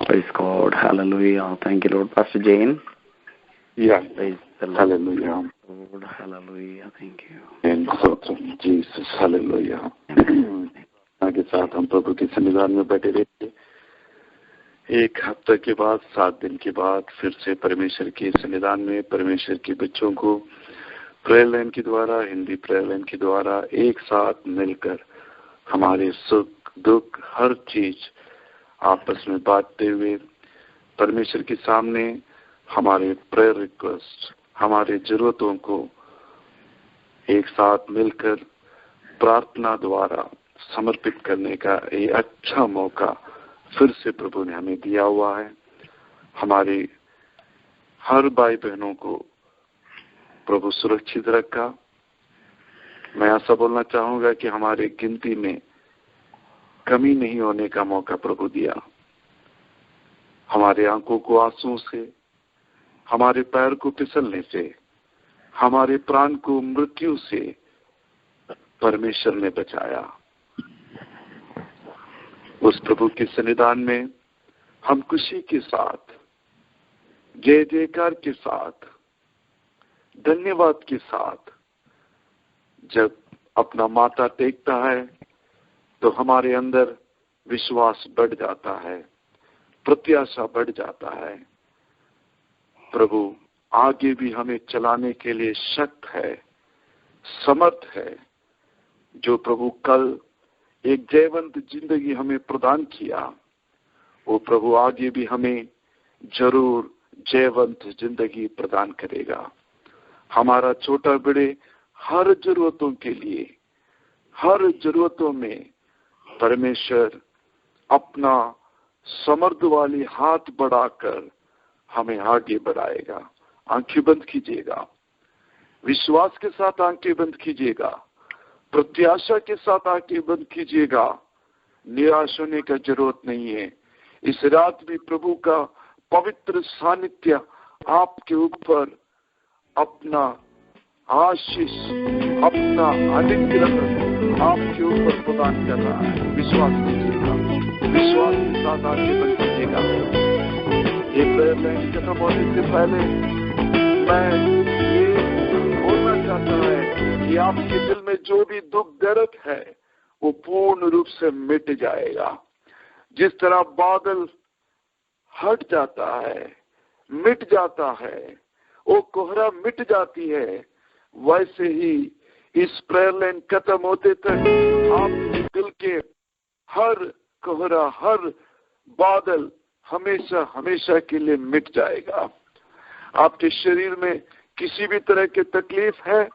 Praise God. Hallelujah. Thank you, Lord. Pastor Jane. Yeah. Praise the Lord. Hallelujah. Lord. Hallelujah. Thank you. And Jesus. Hallelujah. आगे साथ हम प्रभु के सन्निधान में बैठे रहेंगे। एक हफ्ते के बाद, 7 दिन के बाद फिर से परमेश्वर के सन्निधान में परमेश्वर के बच्चों को प्रेयर लाइन के द्वारा, हिंदी प्रेयर लाइन के द्वारा एक साथ मिलकर हमारे सुख दुख हर चीज आपस में बांटते हुए परमेश्वर के सामने हमारे प्रेयर रिक्वेस्ट, हमारे जरूरतों को एक साथ मिलकर प्रार्थना द्वारा समर्पित करने का एक अच्छा मौका फिर से प्रभु ने हमें दिया हुआ है। हमारे हर भाई बहनों को प्रभु सुरक्षित रखा। मैं ऐसा बोलना चाहूंगा कि हमारे गिनती में कमी नहीं होने का मौका प्रभु दिया। हमारे आंखों को आंसू से, हमारे पैर को फिसलने से, हमारे प्राण को मृत्यु से परमेश्वर ने बचाया। उस प्रभु के सन्निधान में हम खुशी के साथ, जय जयकार के साथ, धन्यवाद के साथ जब अपना माथा टेकता है तो हमारे अंदर विश्वास बढ़ जाता है, प्रत्याशा बढ़ जाता है। प्रभु आगे भी हमें चलाने के लिए शक्त है, समर्थ है। जो प्रभु कल एक जयवंत जिंदगी हमें प्रदान किया, वो प्रभु आगे भी हमें जरूर जयवंत जिंदगी प्रदान करेगा। हमारा छोटा बड़े हर जरूरतों के लिए, हर जरूरतों में परमेश्वर अपना समर्थ वाली हाथ बढ़ाकर हमें आगे बढ़ाएगा। आंखें बंद कीजिएगा, विश्वास के साथ आंखें बंद कीजिएगा, प्रत्याशा के साथ आंखें बंद कीजिएगा। निराश होने का जरूरत नहीं है। इस रात भी प्रभु का पवित्र सानिध्य आपके ऊपर अपना आशीष, अपना अनुग्रह आपके ऊपर प्रदान कर रहा है। विश्वास कीजिएगा, विश्वास के साथ आगे बढ़ कीजिएगा। ये प्रेयर लाइन खत्म होने से पहले मैं ये बोलना चाहता है कि आपके दिल में जो भी दुख दर्द है वो पूर्ण रूप से मिट जाएगा। जिस तरह बादल हट जाता है, मिट जाता है, वो कोहरा मिट जाती है, वैसे ही इस प्रेयर लाइन खत्म होते तक आपके दिल के हर कोहरा, हर बादल हमेशा हमेशा के लिए मिट जाएगा। आपके शरीर में किसी भी तरह की तकलीफ है,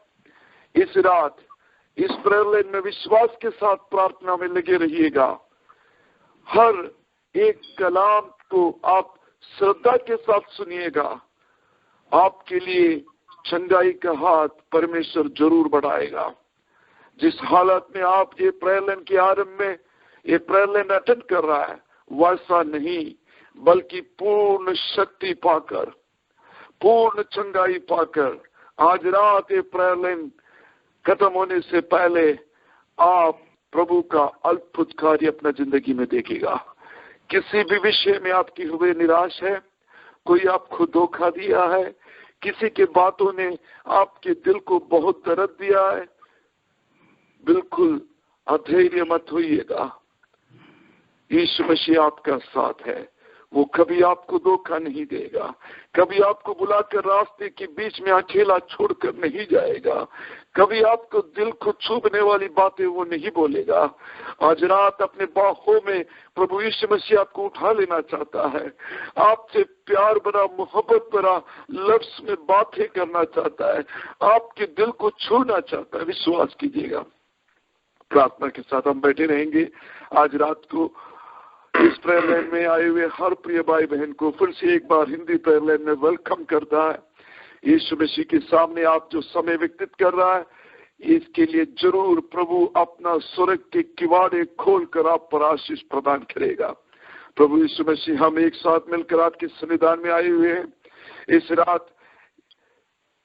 इस रात इस प्रेयर लाइन में विश्वास के साथ प्रार्थना में लगे रहिएगा। हर एक कलाम को आप श्रद्धा के साथ सुनिएगा। आपके लिए चंगाई का हाथ परमेश्वर जरूर बढ़ाएगा। जिस हालत में आप ये प्रेयर लाइन के आरंभ में ये प्रेयर लाइन अटेंड कर रहा है, वैसा नहीं, बल्कि पूर्ण शक्ति पाकर, पूर्ण चंगाई पाकर आज रात ये प्रेयर लाइन खत्म होने से पहले आप प्रभु का अद्भुत कार्य अपना जिंदगी में देखेगा। किसी भी विषय में आपकी हुए निराश है, कोई आपको धोखा दिया है, किसी के बातों ने आपके दिल को बहुत दर्द दिया है, बिल्कुल अधैर्य मत होइएगा। यीशु मसीह आपका साथ है। वो कभी आपको धोखा नहीं देगा, कभी आपको बुलाकर रास्ते के बीच में अकेला छोड़कर नहीं जाएगा, कभी आपको दिल को छूने वाली बातें वो नहीं बोलेगा। आज रात अपने बाहों में प्रभु यीशु मसीह आपको उठा लेना चाहता है, आपसे प्यार भरा, मोहब्बत भरा लफ्ज में बातें करना चाहता है, आपके दिल को छूना चाहता है। विश्वास कीजिएगा। प्रार्थना के साथ हम बैठे रहेंगे। आज रात को इस प्रेयर लाइन में आए हुए हर प्रिय भाई बहन को फिर से एक बार हिंदी प्रेयर लाइन में वेलकम करता है। यीशु मसीह के सामने आप जो समय व्यतीत कर रहा है, इसके लिए जरूर प्रभु अपना स्वर्ग के किवाड़े खोलकर आप पर आशीष प्रदान करेगा। प्रभु यीशु मसीह, हम एक साथ मिलकर आपके सन्निधान में आए हुए हैं। इस रात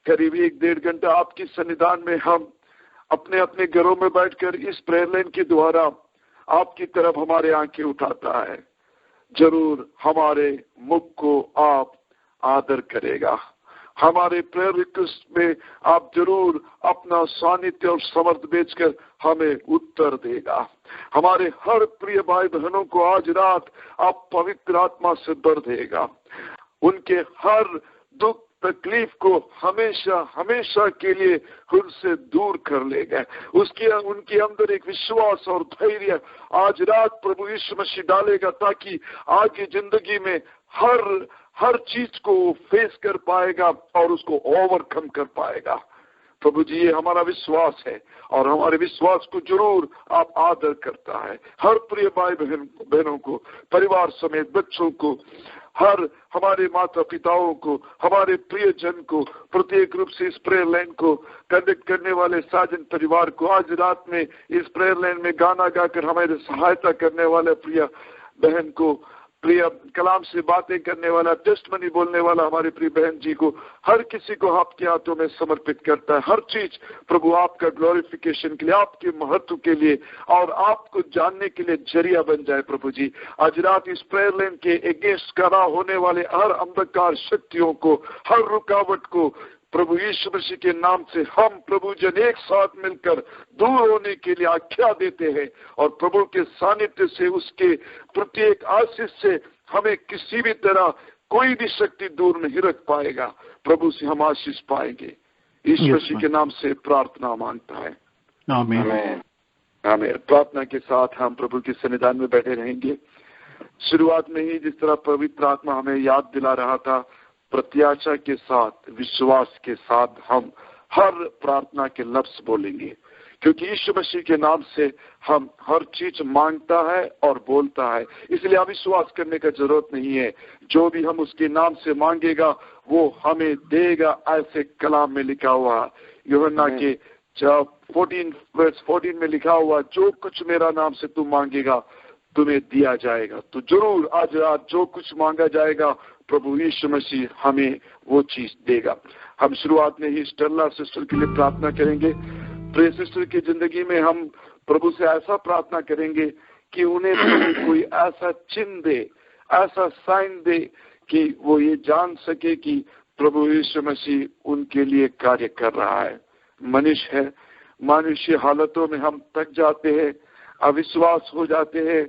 करीब 1-1.5 घंटा आपके सन्निधान में हम अपने अपने घरों में बैठकर इस प्रेयर लाइन के द्वारा आपकी तरफ हमारे आंखें उठाता है। जरूर हमारे मुख को आप आदर करेगा। हमारे प्रेयर रिक्वेस्ट में आप जरूर अपना सानिध्य और समर्थ भेजकर हमें उत्तर देगा। हमारे हर प्रिय भाई बहनों को आज रात आप पवित्र आत्मा से भर देगा। उनके हर दुख तकलीफ को हमेशा हमेशा के लिए उनसे दूर कर लेगा। उनके अंदर एक विश्वास और धैर्य आज रात प्रभु यीशु मसीह डालेगा, ताकि आगे जिंदगी में हर चीज को फेस कर पाएगा और उसको ओवरकम कर पाएगा। प्रभु जी, ये हमारा विश्वास है और हमारे विश्वास को जरूर आप आदर करता है। हर प्रिय भाई बहनों को, परिवार समेत बच्चों को, हर हमारे माता पिताओं को, हमारे प्रियजन को, प्रत्येक रूप से इस प्रेयर लाइन को कंडक्ट करने वाले साजन परिवार को, आज रात में इस प्रेयर लाइन में गाना गाकर हमारे सहायता करने वाले प्रिय बहन को, प्रिय कलाम से बातें करने वाला, टेस्टमनी बोलने वाला हमारे प्रिय बहन जी को, हर किसी को आपके हाथों में समर्पित करता है। हर चीज प्रभु आपका ग्लोरिफिकेशन के लिए, आपके महत्व के लिए और आपको जानने के लिए जरिया बन जाए। प्रभु जी, आज रात इस प्रेयर लाइन के अगेंस्ट खड़ा होने वाले हर अंधकार शक्तियों को, हर रुकावट को प्रभु यीशु मसीह के नाम से हम प्रभु जन एक साथ मिलकर दूर होने के लिए आज्ञा देते हैं और प्रभु के सानिध्य से, उसके प्रत्येक आशीष से हमें किसी भी तरह कोई भी शक्ति दूर नहीं रख पाएगा। प्रभु से हम आशीष पाएंगे। यीशु मसीह के नाम से प्रार्थना मांगता है, आमीन। आमीन। प्रार्थना के साथ हम प्रभु के सन्निधान में बैठे रहेंगे। शुरुआत में ही जिस तरह पवित्र आत्मा हमें याद दिला रहा था, प्रत्याशा के साथ, विश्वास के साथ हम हर प्रार्थना के लफ्ज बोलेंगे, क्योंकि यीशु मसीह के नाम से हम हर चीज मांगता है और बोलता है। इसलिए अविश्वास करने का जरूरत नहीं है। जो भी हम उसके नाम से मांगेगा वो हमें देगा, ऐसे कलाम में लिखा हुआ। यूहन्ना के 14 में लिखा हुआ, जो कुछ मेरा नाम से तू मांगेगा तुम्हें दिया जाएगा। तो जरूर आज रात जो कुछ मांगा जाएगा प्रभु यीशु मसीह हमें वो चीज देगा। हम शुरुआत में ही स्टेला सिस्टर के लिए प्रार्थना करेंगे। प्रिय सिस्टर की जिंदगी में हम प्रभु से ऐसा प्रार्थना करेंगे कि उन्हें प्रभु कोई ऐसा चिन्ह दे, ऐसा साइन दे कि वो ये जान सके कि प्रभु यीशु मसीह उनके लिए कार्य कर रहा है। मनुष्य है, मानुष्य हालतों में हम थक जाते हैं, अविश्वास हो जाते हैं।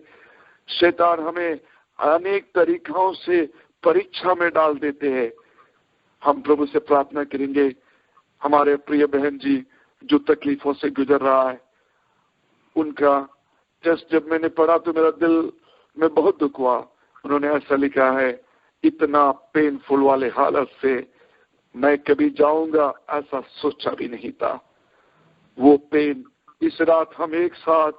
शैतान हमें अनेक तरीकों से परीक्षा में डाल देते हैं। हम प्रभु से प्रार्थना करेंगे, हमारे प्रिय बहन जी जो तकलीफों से गुजर रहा है, उनका टेस्ट जब मैंने पढ़ा तो मेरा दिल में बहुत दुख हुआ। उन्होंने ऐसा लिखा है, इतना पेनफुल वाले हालत से मैं कभी जाऊंगा ऐसा सोचा भी नहीं था। वो पेन इस रात हम एक साथ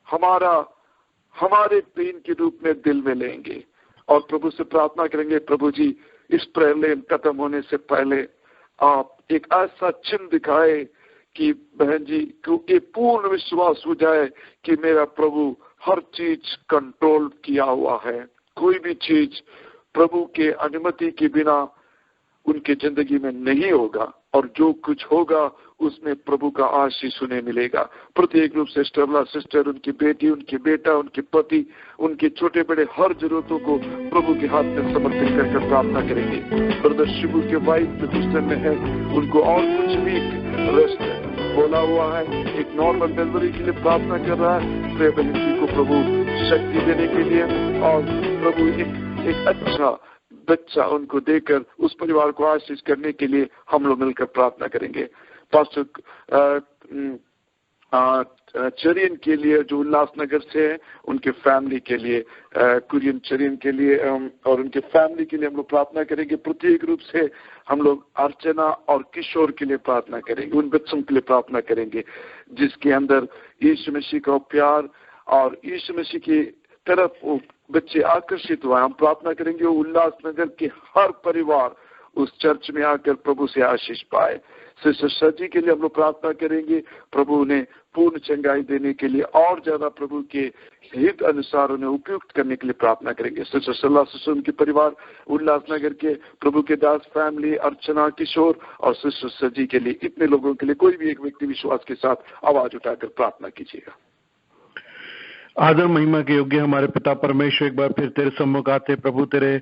हमारे पेन के रूप में दिल में लेंगे और प्रभु से प्रार्थना करेंगे, प्रभु जी इस प्रेयर लाइन खत्म होने से पहले आप एक ऐसा चिन्ह दिखाए कि बहन जी को ये पूर्ण विश्वास हो जाए कि मेरा प्रभु हर चीज कंट्रोल किया हुआ है। कोई भी चीज प्रभु के अनुमति के बिना उनके जिंदगी में नहीं होगा और जो कुछ होगा उसमें प्रभु का आशीष उन्हें मिलेगा। प्रत्येक रूप से स्टेला सिस्टर, उनकी बेटी, उनके बेटा, उनके पति, उनके छोटे बड़े हर जरूरतों को प्रभु के हाथ में समर्पित करके प्रार्थना करेंगे। ब्रदर शिबू के वाइफ जो क्रिश्चियन में है, उनको और कुछ भी रेस्ट बोला हुआ है, एक नॉर्मल डिलीवरी के लिए प्रार्थना कर रहा है। प्रिय बहन जी को प्रभु शक्ति देने के लिए और प्रभु एक अच्छा बच्चा उनको देकर उस परिवार को आशीष करने के लिए हम लोग मिलकर प्रार्थना करेंगे। पास्टर चरियन के लिए जो उल्लासनगर से है, उनके फैमिली के लिए, कुरियन चरियन के लिए और उनके फैमिली के लिए हम लोग प्रार्थना करेंगे। प्रत्येक रूप से हम लोग अर्चना और किशोर के लिए प्रार्थना करेंगे, उन बच्चों के लिए प्रार्थना करेंगे जिसके अंदर यीशु मसीह का प्यार और यीशु मसीह की तरफ वो बच्चे आकर्षित हुआ। हम प्रार्थना करेंगे उल्लासनगर के हर परिवार उस चर्च में आकर प्रभु से आशीष पाए। सिस्टर सजी के लिए हम लोग प्रार्थना करेंगे, प्रभु उन्हें पूर्ण चंगाई देने के लिए और ज्यादा प्रभु के हित अनुसार उन्हें उपयुक्त करने के लिए प्रार्थना करेंगे। सिस्टर सल्ला सिस्टर उनके परिवार, उल्लासनगर के प्रभु के दास फैमिली, अर्चना, किशोर और सिस्टर सजी के लिए, इतने लोगों के लिए कोई भी एक व्यक्ति विश्वास के साथ आवाज उठाकर प्रार्थना कीजिएगा। आदर महिमा के योग्य हमारे पिता परमेश्वर, एक बार फिर तेरे सम्मुख आते प्रभु, तेरे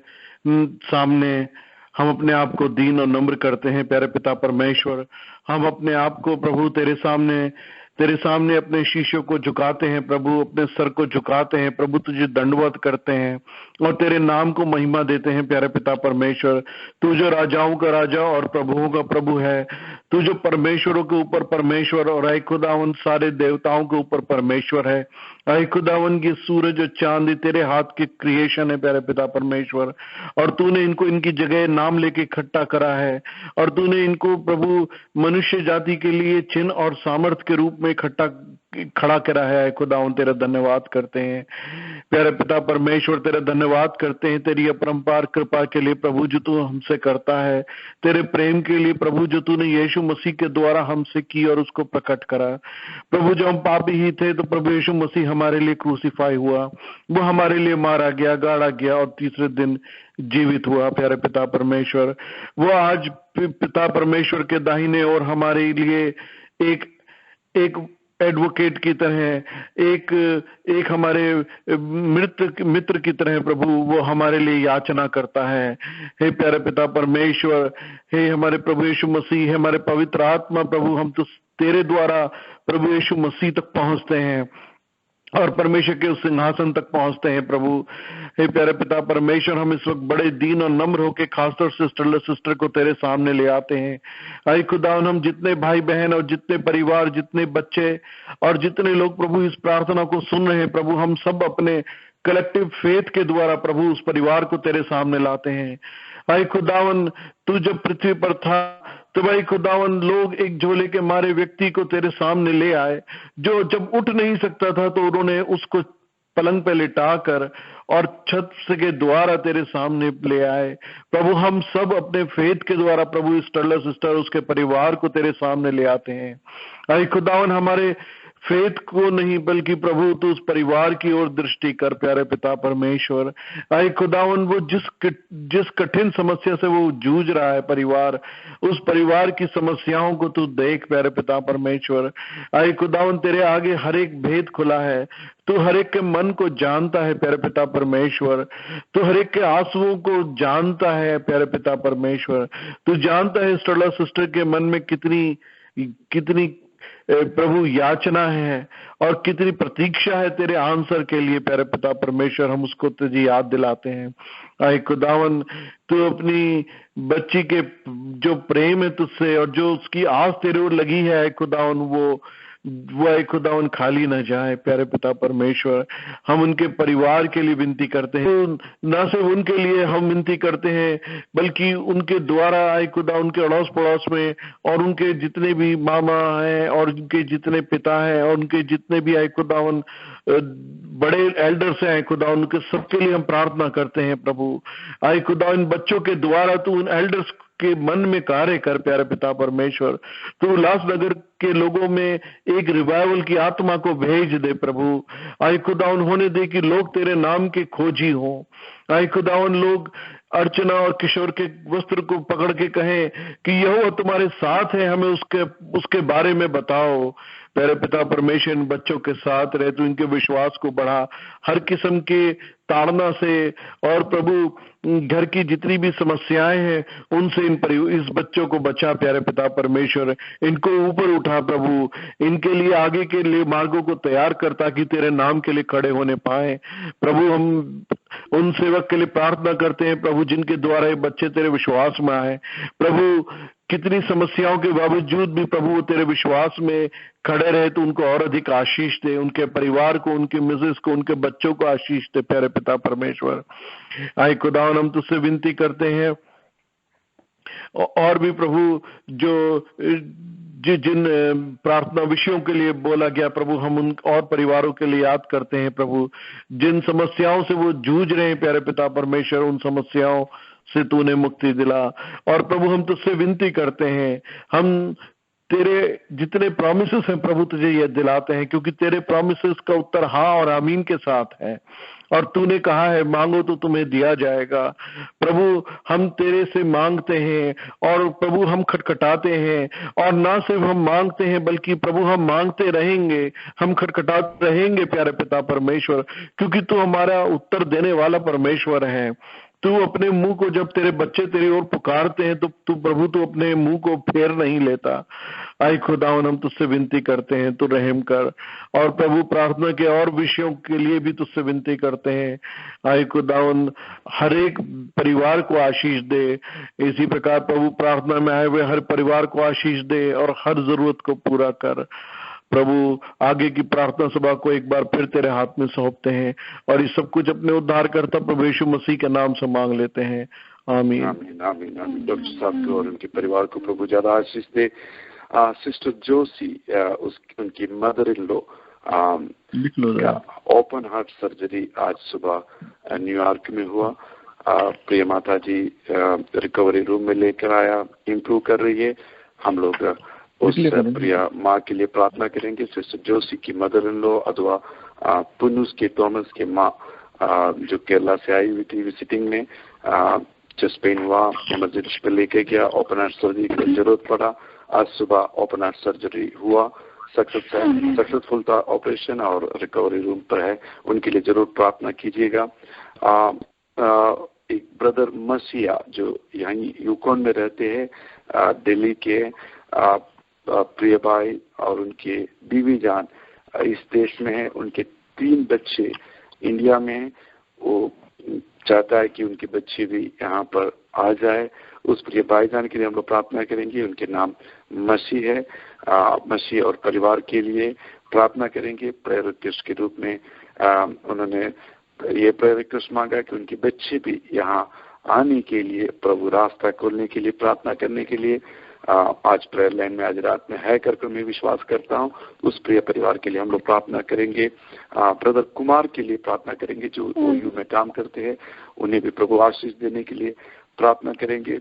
सामने हम अपने आप को दीन और नम्र करते हैं प्यारे पिता परमेश्वर। हम अपने आप को प्रभु तेरे सामने अपने शीशों को झुकाते हैं प्रभु, अपने सर को झुकाते हैं प्रभु, तुझे दंडवत करते हैं और तेरे नाम को महिमा देते हैं प्यारे पिता परमेश्वर। तू जो राजाओं का राजा और प्रभुओं का प्रभु है, तू जो परमेश्वरों के ऊपर परमेश्वर और ऐ खुदावन सारे देवताओं के ऊपर परमेश्वर है। ऐ खुदावन की सूरज और चांद तेरे हाथ की क्रिएशन है प्यारे पिता परमेश्वर, और तूने इनको इनकी जगह नाम लेके इकट्ठा करा है और तूने इनको प्रभु मनुष्य जाति के लिए चिन्ह और सामर्थ के रूप में इकट्ठा खड़ा करा है। खुदावन तेरा धन्यवाद करते हैं प्यारे पिता परमेश्वर, तेरा धन्यवाद करते हैं तेरी अपरंपार कृपा के लिए प्रभु जो तू हमसे करता है, तेरे प्रेम के लिए प्रभु जो तूने यीशु मसीह के द्वारा हमसे की और उसको प्रकट करा। प्रभु जो हम पापी ही थे तो प्रभु यीशु मसीह हमारे लिए क्रूसीफाई हुआ, वो हमारे लिए मारा गया, गाड़ा गया और तीसरे दिन जीवित हुआ प्यारे पिता परमेश्वर। वो आज पिता परमेश्वर के दाहिने और हमारे लिए एक एडवोकेट की तरह, एक हमारे मित्र की तरह प्रभु वो हमारे लिए याचना करता है। हे प्यारे पिता परमेश्वर, हे हमारे प्रभु यीशु मसीह, हमारे पवित्र आत्मा प्रभु, हम तो तेरे द्वारा प्रभु यीशु मसीह तक पहुंचते हैं और परमेश्वर के उस सिंहासन तक पहुंचते हैं प्रभु। हे प्यारे पिता परमेश्वर, हम इस वक्त बड़े दीन और नम्र होकर खासतौर से सिस्टर को तेरे सामने ले आते हैं। आई खुदावन, हम जितने भाई बहन और जितने परिवार, जितने बच्चे और जितने लोग प्रभु इस प्रार्थना को सुन रहे हैं प्रभु, हम सब अपने कलेक्टिव फेथ के द्वारा प्रभु उस परिवार को तेरे सामने लाते हैं। आई खुदावन, तू जब पृथ्वी पर था तो भाई खुदावन लोग एक झोले के मारे व्यक्ति को तेरे सामने ले आए, जो जब उठ नहीं सकता था तो उन्होंने उसको पलंग पे लिटाकर और छत से के द्वारा तेरे सामने ले आए प्रभु। हम सब अपने फेथ के द्वारा प्रभु इस टर्लर सिस्टर उसके परिवार को तेरे सामने ले आते हैं। आई खुदावन, हमारे फेथ को नहीं बल्कि प्रभु तू उस परिवार की ओर दृष्टि कर प्यारे पिता परमेश्वर। आई खुदावन, वो जिस कठिन समस्या से वो जूझ रहा है परिवार, उस परिवार की समस्याओं को तू देख प्यारे पिता परमेश्वर। आई खुदावन, तेरे आगे हर एक भेद खुला है, तू हर एक के मन को जानता है प्यारे पिता परमेश्वर, तू हर एक के आंसुओं को जानता है प्यारे पिता परमेश्वर। तू जानता है स्टेला सिस्टर के मन में कितनी प्रभु याचना है और कितनी प्रतीक्षा है तेरे आंसर के लिए प्यारे पिता परमेश्वर। हम उसको तुझे याद दिलाते हैं। आए खुदावन, तू अपनी बच्ची के जो प्रेम है तुझसे और जो उसकी आस तेरे ओर लगी है खुदावन, वो खुदावन खाली न जाए प्यारे पिता परमेश्वर। हम उनके परिवार के लिए विनती करते हैं, न सिर्फ उनके लिए हम विनती करते हैं बल्कि उनके द्वारा आए खुदा उनके अड़ोस पड़ोस में और उनके जितने भी मामा हैं और उनके जितने पिता हैं और उनके जितने भी आए खुदावन बड़े एल्डर्स हैं खुदा, उनके सबके लिए हम प्रार्थना करते हैं प्रभु। आए खुदा इन बच्चों के द्वारा तू उन एल्डर्स के मन में कार्य कर प्यारे पिता परमेश्वर। तू उल्लासनगर के लोगों में एक रिवाइवल की आत्मा को भेज दे प्रभु। आई खुदावन, होने दे कि लोग तेरे नाम के खोजी हों। आई खुदावन, लोग अर्चना और किशोर के वस्त्र को पकड़ के कहें कि यहोवा तुम्हारे साथ है, हमें उसके बारे में बताओ। प्यारे पिता परमेश्वर, इन बच्चों के साथ रहे, तू इनके विश्वास को बढ़ा, हर किस्म के ताड़ना से और प्रभु घर की जितनी भी समस्याएं हैं उनसे इस बच्चों को बचा प्यारे पिता परमेश्वर। इनको ऊपर उठा प्रभु, इनके लिए आगे के लिए मार्गों को तैयार कर ताकि तेरे नाम के लिए खड़े होने पाए प्रभु। हम उन सेवक के लिए प्रार्थना करते हैं प्रभु जिनके द्वारा ये बच्चे तेरे विश्वास में आए प्रभु। कितनी समस्याओं के बावजूद भी प्रभु वो तेरे विश्वास में खड़े रहे, तो उनको और अधिक आशीष दे, उनके परिवार को, उनके मिसेस को, उनके बच्चों को आशीष दे प्यारे पिता परमेश्वर। आए खुदावन, हम तुझसे विनती करते हैं और भी प्रभु जो जिन प्रार्थना विषयों के लिए बोला गया प्रभु, हम उन और परिवारों के लिए याद करते हैं प्रभु, जिन समस्याओं से वो जूझ रहे हैं प्यारे पिता परमेश्वर, उन समस्याओं से तूने मुक्ति दिला। और प्रभु हम तुझसे विनती करते हैं, हम तेरे जितने प्रॉमिसेस हैं प्रभु तुझे ये दिलाते हैं, क्योंकि तेरे प्रॉमिसेस का उत्तर हाँ और आमीन के साथ है। और तूने कहा है मांगो तो तुम्हें दिया जाएगा। प्रभु हम तेरे से मांगते हैं और प्रभु हम खटखटाते हैं, और ना सिर्फ हम मांगते हैं बल्कि प्रभु हम मांगते रहेंगे, हम खटखटाते रहेंगे प्यारे पिता परमेश्वर, क्योंकि तू हमारा उत्तर देने वाला परमेश्वर है। तू अपने मुंह को, जब तेरे बच्चे तेरी ओर पुकारते हैं तो तू प्रभु तू अपने मुंह को फेर नहीं लेता। आई खुदावन हम तुझसे विनती करते हैं, तू रहम कर। और प्रभु प्रार्थना के और विषयों के लिए भी तुझसे विनती करते हैं। आई खुदावन हर एक परिवार को आशीष दे। इसी प्रकार प्रभु प्रार्थना में आए हुए हर परिवार को आशीष दे और हर जरूरत को पूरा कर। प्रभु आगे की प्रार्थना सभा को एक बार फिर तेरे हाथ में सौंपते हैं और ये सब कुछ अपने उद्धारकर्ता प्रभु यीशु मसीह के नाम से मांग लेते हैं। आमीन आमीन आमीन आमीन। डॉक्टर साहब को और उनके परिवार को प्रभु ज्यादा आशीष दे। सिस्टर जोशी उनकी mother in law open heart surgery आज सुबह न्यूयॉर्क में हुआ। प्रिय माता जी रिकवरी रूम में लेकर आया, इम्प्रूव कर रही है। हम लोग उस प्रिय माँ के लिए प्रार्थना करेंगे। सिस्टर जोशी की मदर इन लॉ अथवा पुनुस के थॉमस के माँ जो केरला से आई हुई थी विजिटिंग में, चेस्ट पेन हुआ, इमरजेंसी पे लेके गया, ओपन हार्ट सर्जरी की जरूरत पड़ा। आज सुबह ओपन हार्ट सर्जरी हुआ, सक्सेसफुल था ऑपरेशन और रिकवरी रूम पर है। उनके लिए जरूर प्रार्थना कीजिएगा। एक ब्रदर मसीहा जो यहाँ यूकोन में रहते हैं, दिल्ली के प्रिय भाई और उनके बीवी जान इस देश में है। उनके 3 बच्चे इंडिया में हैं। वो चाहता है कि उनके बच्चे भी यहाँ पर आ जाए। उस प्रिय भाईजान के लिए हम लोग प्रार्थना करेंगे। उनके नाम मसीह है। मसीह और परिवार के लिए प्रार्थना करेंगे। प्रेयर रिक्वेस्ट के रूप में उन्होंने ये प्रेयर रिक्वेस्ट मांगा कि उनके बच्चे भी यहाँ आने के लिए, प्रभु रास्ता खोलने के लिए, प्रार्थना करने के लिए आज प्रेयर लाइन में आज रात में है करके मैं विश्वास करता हूँ। उस प्रिय परिवार के लिए हम लोग प्रार्थना करेंगे। ब्रदर कुमार के लिए प्रार्थना करेंगे जो ओयू में काम करते हैं, उन्हें भी प्रभु आशीष देने के लिए प्रार्थना करेंगे।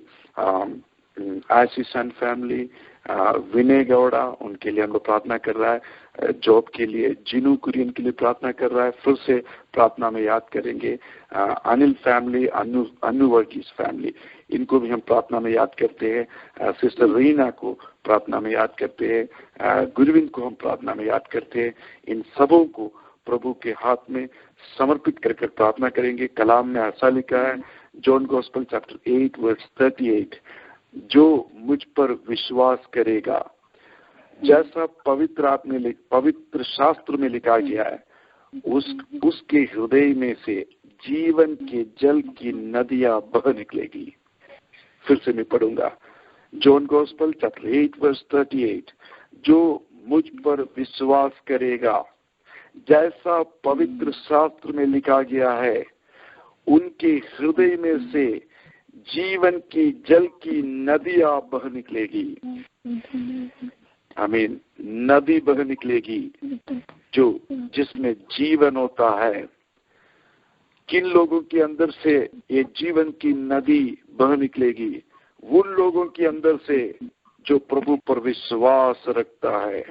आशीष एंड फैमिली, विनय गौड़ा, उनके लिए हम लोग प्रार्थना कर रहा है। जॉब के लिए जिनू कुरियन के लिए प्रार्थना कर रहा है, फिर से प्रार्थना में याद करेंगे। अनिल फैमिली, अनु वर्गीस फैमिली, इनको भी हम प्रार्थना में याद करते हैं। सिस्टर रीना को प्रार्थना में याद करते हैं। गुरविंद को हम प्रार्थना में याद करते हैं। इन सबों को प्रभु के हाथ में समर्पित कर प्रार्थना करेंगे। कलाम में ऐसा लिखा है, जॉन गॉस्पेल चैप्टर 8 वर्स 38, जो मुझ पर विश्वास करेगा, जैसा पवित्र शास्त्र में लिखा गया है, उसके हृदय में से जीवन के जल की नदियां बह निकलेगी। फिर से मैं पढ़ूंगा, जॉन गॉस्पेल चैप्टर 8 वर्स 38, जो मुझ पर विश्वास करेगा, जैसा पवित्र शास्त्र में लिखा गया है, उनके हृदय में से जीवन की जल की नदियां बह निकलेगी। आमीन। नदी बह निकलेगी जो जिसमें जीवन होता है। किन लोगों के अंदर से ये जीवन की नदी बह निकलेगी? उन लोगों के अंदर से जो प्रभु पर विश्वास रखता है।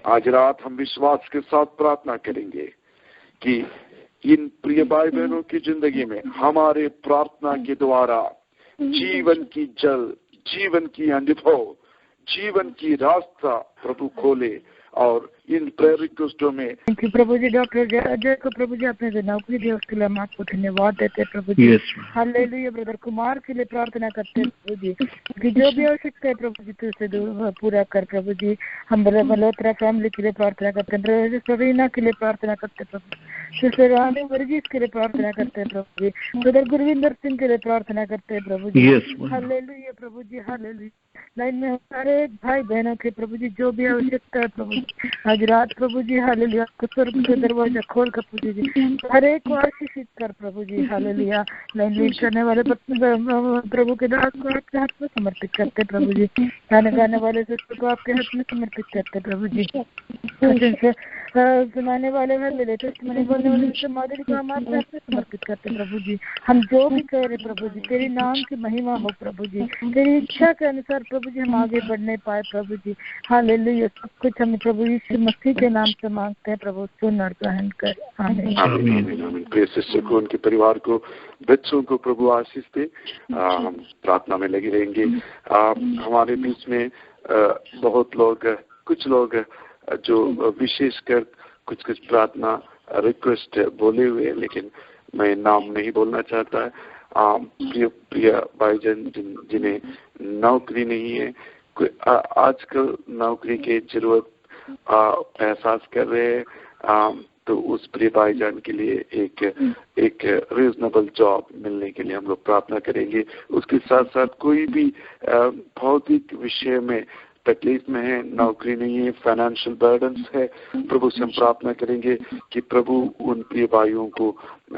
आज रात हम विश्वास के साथ प्रार्थना करेंगे कि इन प्रिय भाई बहनों की जिंदगी में हमारे प्रार्थना के द्वारा जीवन की जल, जीवन की अनुभव, जीवन की रास्ता प्रभु खोले। और इन प्रेयर रिक्वेस्टों में प्रभु जी डॉक्टर अजय को प्रभु जी आपने जो नौकरी दी उसके लिए हम आपको धन्यवाद देते हैं प्रभु जी। हालेलुया। ब्रदर कुमार के लिए प्रार्थना करते हैं प्रभु जी कि जो भी आवश्यकता है प्रभु जी तो उसे पूरा कर प्रभु जी। हम मल्होत्रा फैमिली के लिए प्रार्थना करते हैं, प्रवीणा के लिए प्रार्थना करते हैं प्रभु, सिस्टर रानी वर्गीस के लिए प्रार्थना करते हैं प्रभु जी, ब्रदर गुरविंदर सिंह के लिए प्रार्थना करते हैं प्रभु जी। हालेलुया प्रभु जी, हालेलुया। लाइन में सारे भाई बहनों के प्रभु जी जो भी आवश्यकता है प्रभु जी आज रात प्रभु जी, हालेलुया, स्वर्ग के दरवाजा खोल कर प्रभु जी हर एक को आशीषित कर प्रभु जी। हालेलुया। लाइन लीड करने वाले प्रभु के दास को आपके हाथ में समर्पित करते प्रभु जी। गाने वाले सिस्टर को आपके हाथ में समर्पित करते प्रभु जी। सुनाने वाले बोलने वाले माधुरी को हम आपके हाथ में समर्पित करते प्रभु जी। हम जो भी कह रहे प्रभु जी तेरी नाम की महिमा हो प्रभु जी, तेरी इच्छा के अनुसार प्रभु प्रभु जी हम आगे बढ़ नहीं पाए प्रभु जी। हालेलुया, सब कुछ हम प्रभु यीशु मसीह के नाम से मांगते हैं प्रभु, सुन और ग्रहण कर। आमीन। प्रिय शिष्य को, उनके परिवार को, बच्चों को प्रभु आशीष दे। हम प्रार्थना में लगे रहेंगे। हमारे बीच में बहुत लोग, कुछ लोग जो विशेषकर कुछ प्रार्थना रिक्वेस्ट बोले हुए, लेकिन मैं नाम नहीं बोलना चाहता है। प्रिय भाईजन जिन्हें नौकरी नहीं है, आजकल नौकरी की जरूरत एहसास कर रहे हैं, तो उस प्रिय भाईजान के लिए एक रीजनेबल जॉब मिलने के लिए हम लोग प्रार्थना करेंगे। उसके साथ साथ कोई भी भौतिक विषय में तकलीफ में है, नौकरी नहीं है, फाइनेंशियल बर्डन्स है, प्रभु से हम प्रार्थना करेंगे कि प्रभु उन प्रिय भाइयों को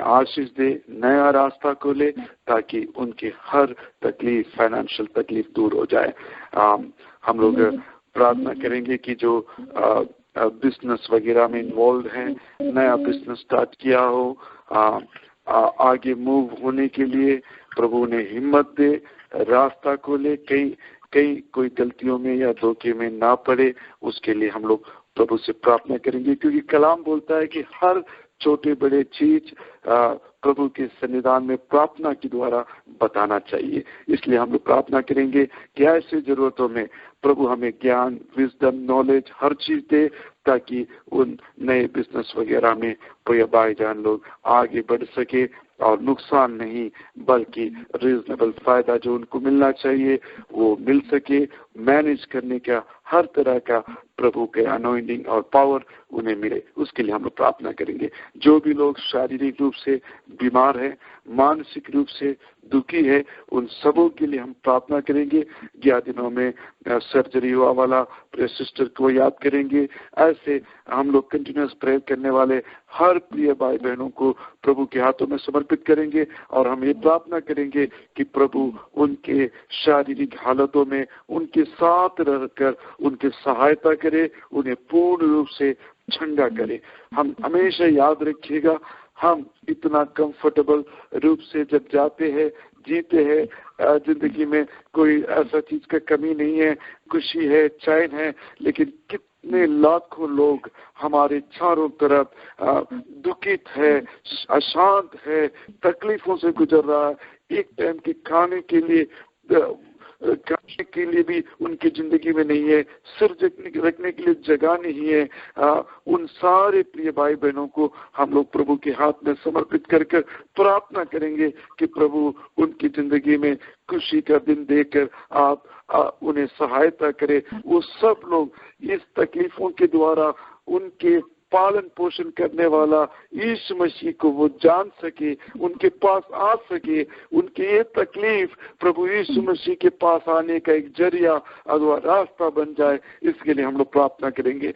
आशीष दे, नया रास्ता खोले, ताकि उनकी हर तकलीफ, फाइनेंशियल तकलीफ दूर हो जाए। हम लोग प्रार्थना करेंगे कि जो बिजनेस वगैरह में इन्वॉल्व हैं, नया बिजनेस स्टार्ट किया हो, आगे मूव होने के लिए प्रभु ने हिम्मत दे, रास्ता खोले, कई कोई गलतियों में या धोखे में ना पड़े, उसके लिए हम लोग प्रभु से प्रार्थना करेंगे। क्योंकि कलाम बोलता है कि हर छोटे बड़े चीज प्रभु के सन्निधान में प्रार्थना के द्वारा बताना चाहिए। इसलिए हम लोग प्रार्थना करेंगे कि ऐसी जरूरतों में प्रभु हमें ज्ञान, विजडम, नॉलेज हर चीज दे, ताकि उन नए बिजनेस वगैरह में प्रिय भाईजान लोग आगे बढ़ सके और नुकसान नहीं बल्कि रीजनेबल फायदा जो उनको मिलना चाहिए वो मिल सके। मैनेज करने का हर तरह का प्रभु के अनॉइंटिंग और पावर उन्हें मिले, उसके लिए हम लोग प्रार्थना करेंगे। जो भी लोग शारीरिक रूप से बीमार है, मानसिक रूप से दुखी है, उन सबों के लिए हम प्रार्थना करेंगे। गया दिनों में सर्जरी हुआ वाला प्रिय सिस्टर को याद करेंगे। ऐसे हम लोग कंटिन्यूस प्रेयर करने वाले हर प्रिय भाई बहनों को प्रभु के हाथों में समर्पित करेंगे और हम ये प्रार्थना करेंगे कि प्रभु उनके शारीरिक हालतों में उनके साथ रहकर उनकी सहायता करे, उन्हें पूर्ण रूप से ठंडा करे। हम हमेशा याद रखिएगा, हम इतना कंफर्टेबल रूप से जब जाते हैं, जीते हैं, जिंदगी में कोई ऐसा चीज का कमी नहीं है, खुशी है, चैन है, लेकिन कितने लाखों लोग हमारे चारों तरफ दुखित है, अशांत है, तकलीफों से गुजर रहा है। एक टाइम के खाने के लिए भी उनकी जिंदगी में नहीं है, सिर रखने के लिए जगह नहीं है। उन सारे प्रिय भाई बहनों को हम लोग प्रभु के हाथ में समर्पित कर प्रार्थना करेंगे कि प्रभु उनकी जिंदगी में खुशी का दिन देकर आप उन्हें सहायता करें। वो सब लोग इस तकलीफों के द्वारा उनके पालन पोषण करने वाला यीशु मसीह को वो जान सके, उनके पास आ सके, उनकी ये तकलीफ प्रभु यीशु मसीह के पास आने का एक जरिया अथवा रास्ता बन जाए, इसके लिए हम लोग प्रार्थना करेंगे।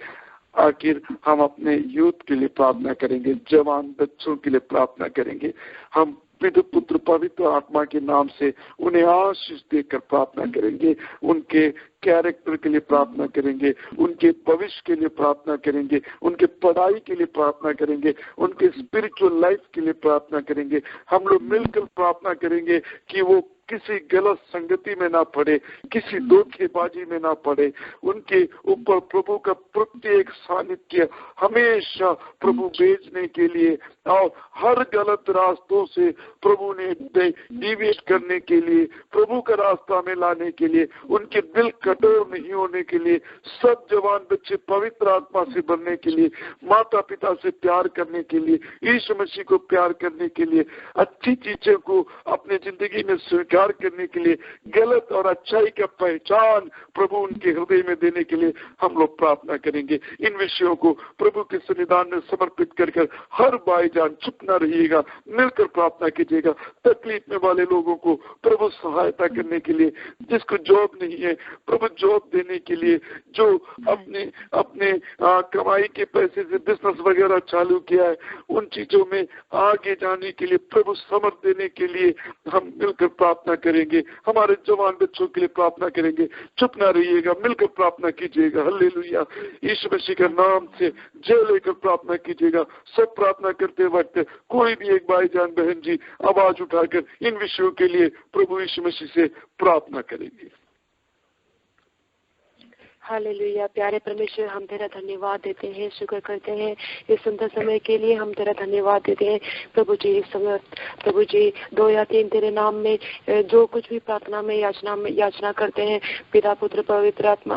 आखिर हम अपने यूथ के लिए प्रार्थना करेंगे, जवान बच्चों के लिए प्रार्थना करेंगे। हम पिता पुत्र पवित्र आत्मा के नाम से उन्हें आशीष देकर प्रार्थना करेंगे, उनके कैरेक्टर के लिए प्रार्थना करेंगे, उनके भविष्य के लिए प्रार्थना करेंगे, उनके पढ़ाई के लिए प्रार्थना करेंगे, उनके स्पिरिचुअल लाइफ के लिए प्रार्थना करेंगे। हम लोग मिलकर प्रार्थना करेंगे कि वो किसी गलत संगति में ना पड़े, किसी धोखेबाजी में ना पड़े। उनके ऊपर प्रभु का प्रत्येक सानिध्य हमेशा प्रभु भेजने के लिए और हर गलत रास्तों से प्रभु ने डिविएट करने के लिए, प्रभु का रास्ता में लाने के लिए, उनके दिल कठोर नहीं होने के लिए, सब जवान बच्चे पवित्र आत्मा से बनने के लिए, माता पिता से प्यार करने के लिए, यीशु मसीह को प्यार करने के लिए, अच्छी चीजों को अपने जिंदगी में स्वीकार करने के लिए, गलत और अच्छाई का पहचान प्रभु उनके हृदय में देने के लिए हम लोग प्रार्थना करेंगे। इन विषयों को प्रभु के सन्निधान में समर्पित कर हर भाईजान चुप न रहिएगा, मिलकर प्रार्थना कीजिएगा। तकलीफ में वाले लोगों को प्रभु सहायता करने के लिए, जिसको जॉब नहीं है प्रभु जॉब देने के लिए, जो अपने कमाई के पैसे से बिजनेस वगैरह चालू किया है, उन चीजों में आगे जाने के लिए प्रभु समर्थ देने के लिए हम मिलकर प्रार्थना करेंगे। हमारे जवान बच्चों के लिए प्रार्थना करेंगे। चुप ना रहिएगा, मिलकर प्रार्थना कीजिएगा। हालेलुया। यीशु मसीह के नाम से जय लेकर प्रार्थना कीजिएगा। सब प्रार्थना करते वक्त कोई भी एक भाईजान बहन जी आवाज उठाकर इन विषयों के लिए प्रभु यीशु मसीह से प्रार्थना करेंगे। हालेलुया। प्यारे परमेश्वर, हम तेरा धन्यवाद देते हैं, शुक्र करते हैं इस सुंदर समय के लिए। हम तेरा धन्यवाद देते हैं प्रभु जी। इस समय प्रभु जी 2 या 3 तेरे नाम में जो कुछ भी प्रार्थना में याचना करते हैं पिता पुत्र पवित्र आत्मा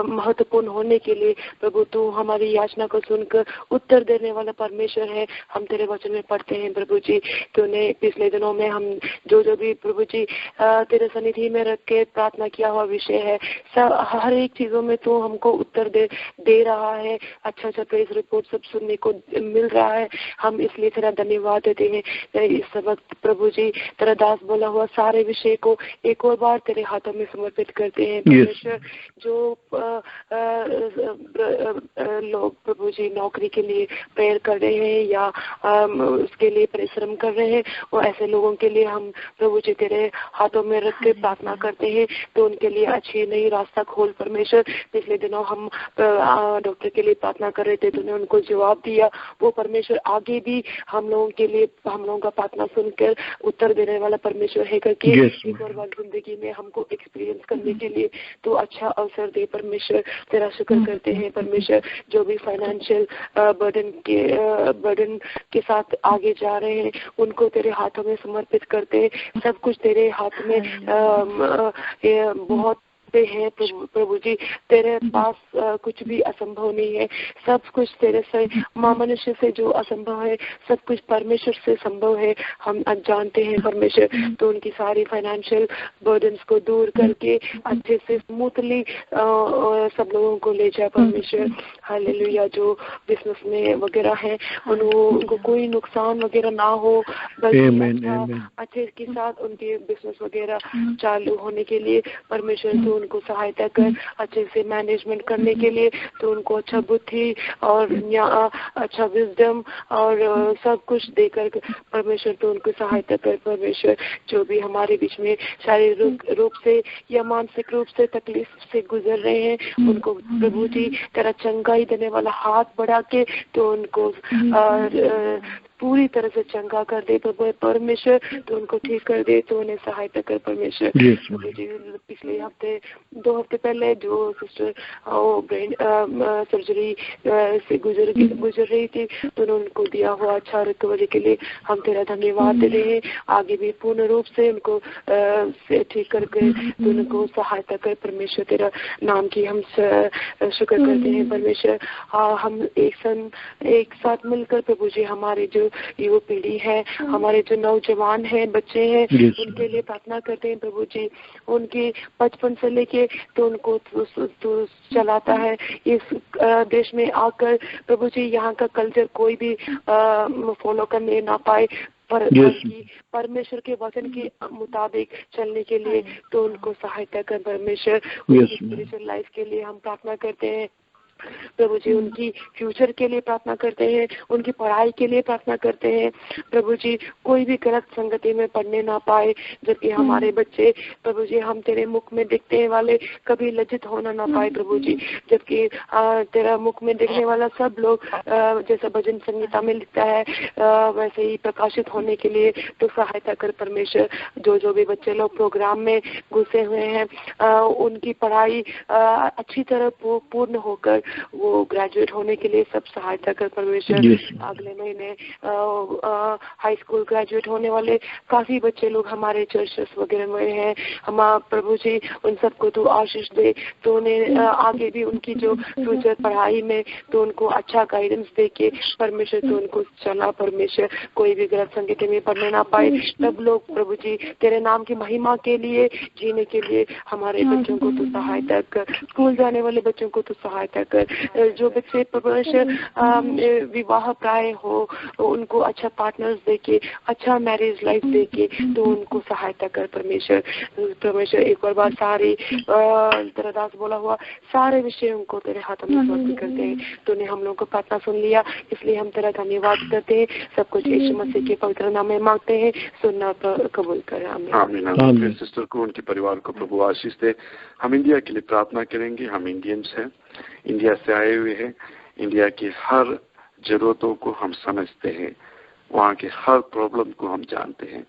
महत्वपूर्ण होने के लिए प्रभु, तू हमारी याचना को सुनकर उत्तर देने वाला परमेश्वर है। हम तेरे वचन में पढ़ते हैं प्रभु जी, तूने पिछले दिनों में हम जो भी प्रभु जी तेरे सन्निधि में रख के प्रार्थना किया हुआ विषय है, हर एक चीजों में तो हमको उत्तर दे रहा है। अच्छा प्रेस रिपोर्ट सब सुनने को मिल रहा है। हम इसलिए तेरा धन्यवाद देते हैं। इस वक्त प्रभु जी तेरा दास बोला हुआ सारे विषय को एक और बार तेरे हाथों में समर्पित करते हैं परमेश्वर। जो लोग प्रभु जी नौकरी के लिए प्रेयर कर रहे हैं या उसके लिए परिश्रम कर रहे हैं, वो ऐसे लोगों के लिए हम प्रभु जी तेरे हाथों में रख के प्रार्थना करते हैं तो उनके लिए अच्छी नई रास्ता खोल परमेश्वर। पिछले दिनों हम डॉक्टर के लिए प्रार्थना कर रहे थे, तूने उनको जवाब दिया। वो परमेश्वर आगे भी हम लोगों के लिए, हम लोगों का प्रार्थना सुनकर उत्तर देने वाला परमेश्वर है करके एक और बार जिंदगी में हमको एक्सपीरियंस करने के लिए तो अच्छा अवसर दे परमेश्वर। तेरा शुक्र करते हैं परमेश्वर। जो भी फाइनेंशियल बर्डन के साथ आगे जा रहे हैं उनको तेरे हाथों में समर्पित करते हैं। सब कुछ तेरे हाथ में बहुत हैं प्रभु जी। तेरे पास कुछ भी असंभव नहीं है। सब कुछ तेरे से, मनुष्य से जो असंभव है सब कुछ परमेश्वर से संभव है। हम जानते हैं परमेश्वर, तो उनकी सारी फाइनेंशियल बर्डन्स को दूर करके अच्छे से स्मूथली सब लोगों को ले जाए परमेश्वर। हालेलुया। जो बिजनेस में वगैरह है उनको कोई नुकसान वगैरह ना हो, बल्कि अच्छे के साथ उनके बिजनेस वगैरह चालू होने के लिए परमेश्वर तो उनको सहायता कर। अच्छे से मैनेजमेंट करने के लिए तो उनको अच्छा बुद्धि और अच्छा विजडम और सब कुछ देकर परमेश्वर तो उनको सहायता कर परमेश्वर। जो भी हमारे बीच में शारीरिक रूप से या मानसिक रूप से तकलीफ से गुजर रहे हैं उनको प्रभु जी तेरा चंगाई देने वाला हाथ बढ़ा के तो उनको पूरी तरह से चंगा कर दे परमेश्वर। तो उनको ठीक कर दे, तो उन्हें सहायता कर परमेश्वर। पिछले 2 हफ्ते पहले जो सिस्टर ब्रेन सर्जरी से गुजर रही थी तो उनको दिया हुआ अच्छा रिकवरी के लिए हम तेरा धन्यवाद दे रहे हैं। आगे भी पूर्ण रूप से उनको ठीक करके तो उनको सहायता कर परमेश्वर। तेरा नाम की हम शुक्र करते हैं परमेश्वर। हम एक साथ मिलकर प्रभु जी हमारे जो युवा पीढ़ी है, हमारे जो नौजवान हैं, बच्चे हैं, उनके लिए प्रार्थना करते हैं प्रभु जी। उनके बचपन से लेके तो उनको तो चलाता है इस देश में आकर प्रभु जी यहाँ का कल्चर कोई भी फॉलो करने ना पाए परमेश्वर के वचन के मुताबिक चलने के लिए तो उनको सहायता कर परमेश्वर। स्पिरिचुअल लाइफ के लिए हम प्रार्थना करते हैं प्रभु जी। उनकी फ्यूचर के लिए प्रार्थना करते हैं, उनकी पढ़ाई के लिए प्रार्थना करते हैं प्रभु जी। कोई भी गलत संगति में पढ़ने ना पाए, जबकि हमारे बच्चे प्रभु जी हम तेरे मुख में देखने वाले कभी लज्जित होना ना पाए प्रभु जी। जबकि तेरा मुख में देखने वाला सब लोग जैसा भजन संगीता में लिखता है वैसे ही प्रकाशित होने के लिए तो सहायता कर परमेश्वर। जो भी बच्चे लोग प्रोग्राम में घुसे हुए हैं उनकी पढ़ाई अच्छी तरह पूर्ण होकर वो ग्रेजुएट होने के लिए सब सहायता कर परमेश्वर। अगले महीने हाई स्कूल ग्रेजुएट होने वाले काफी बच्चे लोग हमारे चर्चेस वगैरह में हैं। हम प्रभु जी उन सबको तो आशीष दे, तो उन्हें आगे भी उनकी जो फ्यूचर पढ़ाई में तो उनको अच्छा गाइडेंस दे के परमेश्वर तो उनको चला परमेश्वर। कोई भी गलत संगति में पढ़ने ना पाए। सब लोग प्रभु जी तेरे नाम की महिमा के लिए जीने के लिए हमारे बच्चों को तो सहायता कर। स्कूल जाने वाले बच्चों को तो सहायता कर। जो बच्चे परमेश्वर विवाह प्राय हो उनको अच्छा पार्टनर्स देके, अच्छा मैरिज लाइफ देके तो उनको सहायता कर परमेश्वर। परमेश्वर एक और बार सारे तेरा दास बोला हुआ सारे विषय उनको तेरे हाथों में समर्पित करते हैं। तूने हम लोगों को प्रार्थना सुन लिया, इसलिए हम तेरा धन्यवाद करते हैं। सब कुछ यीशु मसीह के पवित्र नाम में मांगते हैं, सुनना कबूल कर। आमीन। सिस्टर को, उनके परिवार को प्रभु आशीष दे। हम इंडिया के लिए प्रार्थना करेंगे। हम इंडियंस हैं, इंडिया से आए हुए हैं। इंडिया की हर जरूरतों को हम समझते हैं, वहाँ के हर प्रॉब्लम को हम जानते हैं।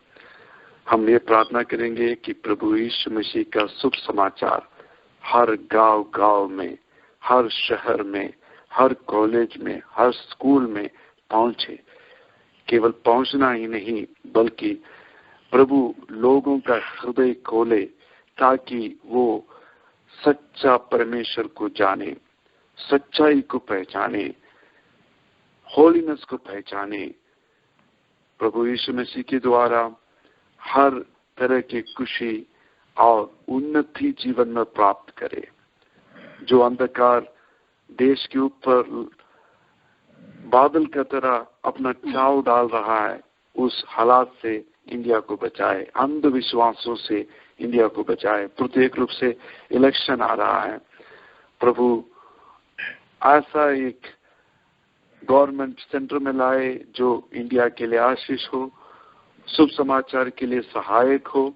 हम ये प्रार्थना करेंगे कि प्रभु यीशु मसीह का शुभ समाचार हर गांव में, हर शहर में, हर कॉलेज में, हर स्कूल में पहुंचे। केवल पहुंचना ही नहीं बल्कि प्रभु लोगों का हृदय खोले ताकि वो सच्चा परमेश्वर को जाने, सच्चाई को पहचाने, होलीनेस को पहचाने। प्रभु यीशु मसीह के द्वारा हर तरह की खुशी और उन्नति जीवन में प्राप्त करे। जो अंधकार देश के ऊपर बादल की तरह अपना छाव डाल रहा है, उस हालात से इंडिया को बचाए, अंधविश्वासों से इंडिया को बचाए। प्रत्येक रूप से इलेक्शन आ रहा है, प्रभु ऐसा एक गवर्नमेंट सेंटर में लाए जो इंडिया के लिए आशीष हो, शुभ समाचार के लिए सहायक हो,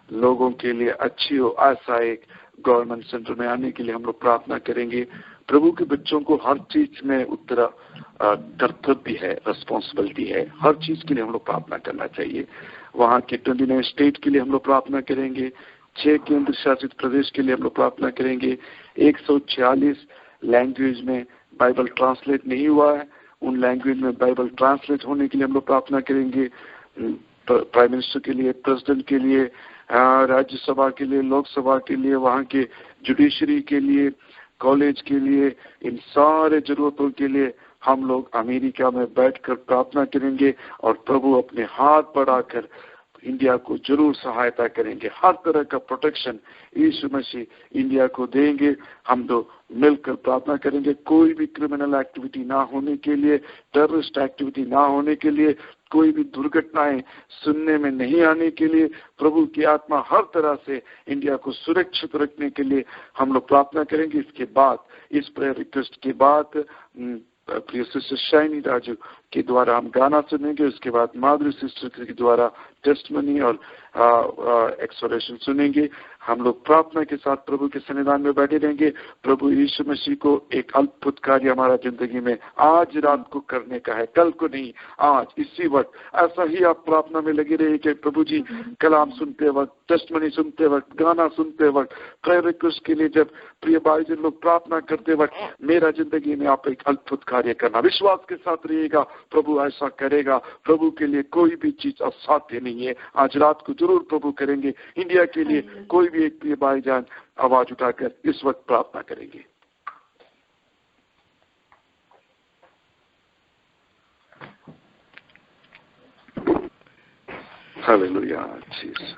लोगों के लिए अच्छी हो। ऐसा एक गवर्नमेंट सेंटर में आने के लिए हम लोग प्रार्थना करेंगे। प्रभु के बच्चों को हर चीज में उत्तर कर्तव्य है, रिस्पॉन्सिबिलिटी है। हर चीज के लिए हम लोग प्रार्थना करना चाहिए। वहाँ के 29 स्टेट के लिए हम लोग प्रार्थना करेंगे। 6 केंद्र शासित प्रदेश के लिए हम लोग प्रार्थना करेंगे। 146 लैंग्वेज में बाइबल ट्रांसलेट नहीं हुआ है, उन लैंग्वेज में बाइबल ट्रांसलेट होने के लिए हम लोग प्रार्थना करेंगे। प्राइम मिनिस्टर के लिए, प्रेसिडेंट के लिए, राज्यसभा के लिए, लोकसभा के लिए, वहाँ के जुडिशरी के लिए, कॉलेज के लिए, इन सारे जरूरतों के लिए हम लोग अमेरिका में बैठकर प्रार्थना करेंगे और प्रभु अपने हाथ बढ़ाकर इंडिया को जरूर सहायता करेंगे। हर तरह का प्रोटेक्शन यीशु मसीह इंडिया को देंगे। हम तो मिलकर प्रार्थना करेंगे कोई भी क्रिमिनल एक्टिविटी ना होने के लिए, टेररिस्ट एक्टिविटी ना होने के लिए, कोई भी दुर्घटनाएं सुनने में नहीं आने के लिए, प्रभु की आत्मा हर तरह से इंडिया को सुरक्षित रखने के लिए हम लोग प्रार्थना करेंगे। इसके बाद, इस प्रेयर रिक्वेस्ट के बाद प्रिय सिस्टर शाइनी राजू के द्वारा हम गाना सुनेंगे। उसके बाद माधुरी सिस्टर के द्वारा टेस्टमनी और एक्सोरेशन सुनेंगे। हम लोग प्रार्थना के साथ प्रभु के सन्निधान में बैठे रहेंगे। प्रभु यीशु मसीह को एक अद्भुत कार्य हमारा जिंदगी में आज रात को करने का है, कल को नहीं, आज इसी वक्त। ऐसा ही आप प्रार्थना में लगे रहिए कि प्रभु जी कलाम सुनते वक्त, टेस्टमनी सुनते वक्त, गाना सुनते वक्त, प्रेयर रिक्वेस्ट के लिए जब प्रिय भाई जी लोग प्रार्थना करते वक्त मेरा जिंदगी में आप एक अद्भुत कार्य करना, विश्वास के साथ रहिएगा, प्रभु ऐसा करेगा। प्रभु के लिए कोई भी चीज असाध्य नहीं है। आज रात को जरूर प्रभु करेंगे। इंडिया के लिए कोई भी एक प्रिय भाईजान आवाज उठाकर इस वक्त प्रार्थना करेंगे। Hallelujah Jesus,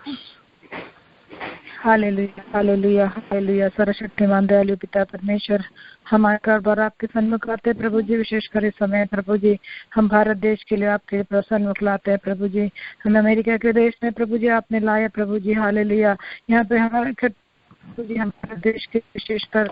hallelujah, hallelujah, hallelujah. सर्वशक्तिमान दयालु पिता परमेश्वर, हमारे घर बार आपके सन्मुख आते हैं प्रभु जी। विशेषकर इस समय प्रभु जी हम भारत देश के लिए आपके सन्मुख लाते हैं प्रभु जी। हम अमेरिका के देश में प्रभु जी आपने लाया प्रभु जी। हालेलुया। यहाँ पे हमारे प्रभु जी हम भारत देश के विशेषकर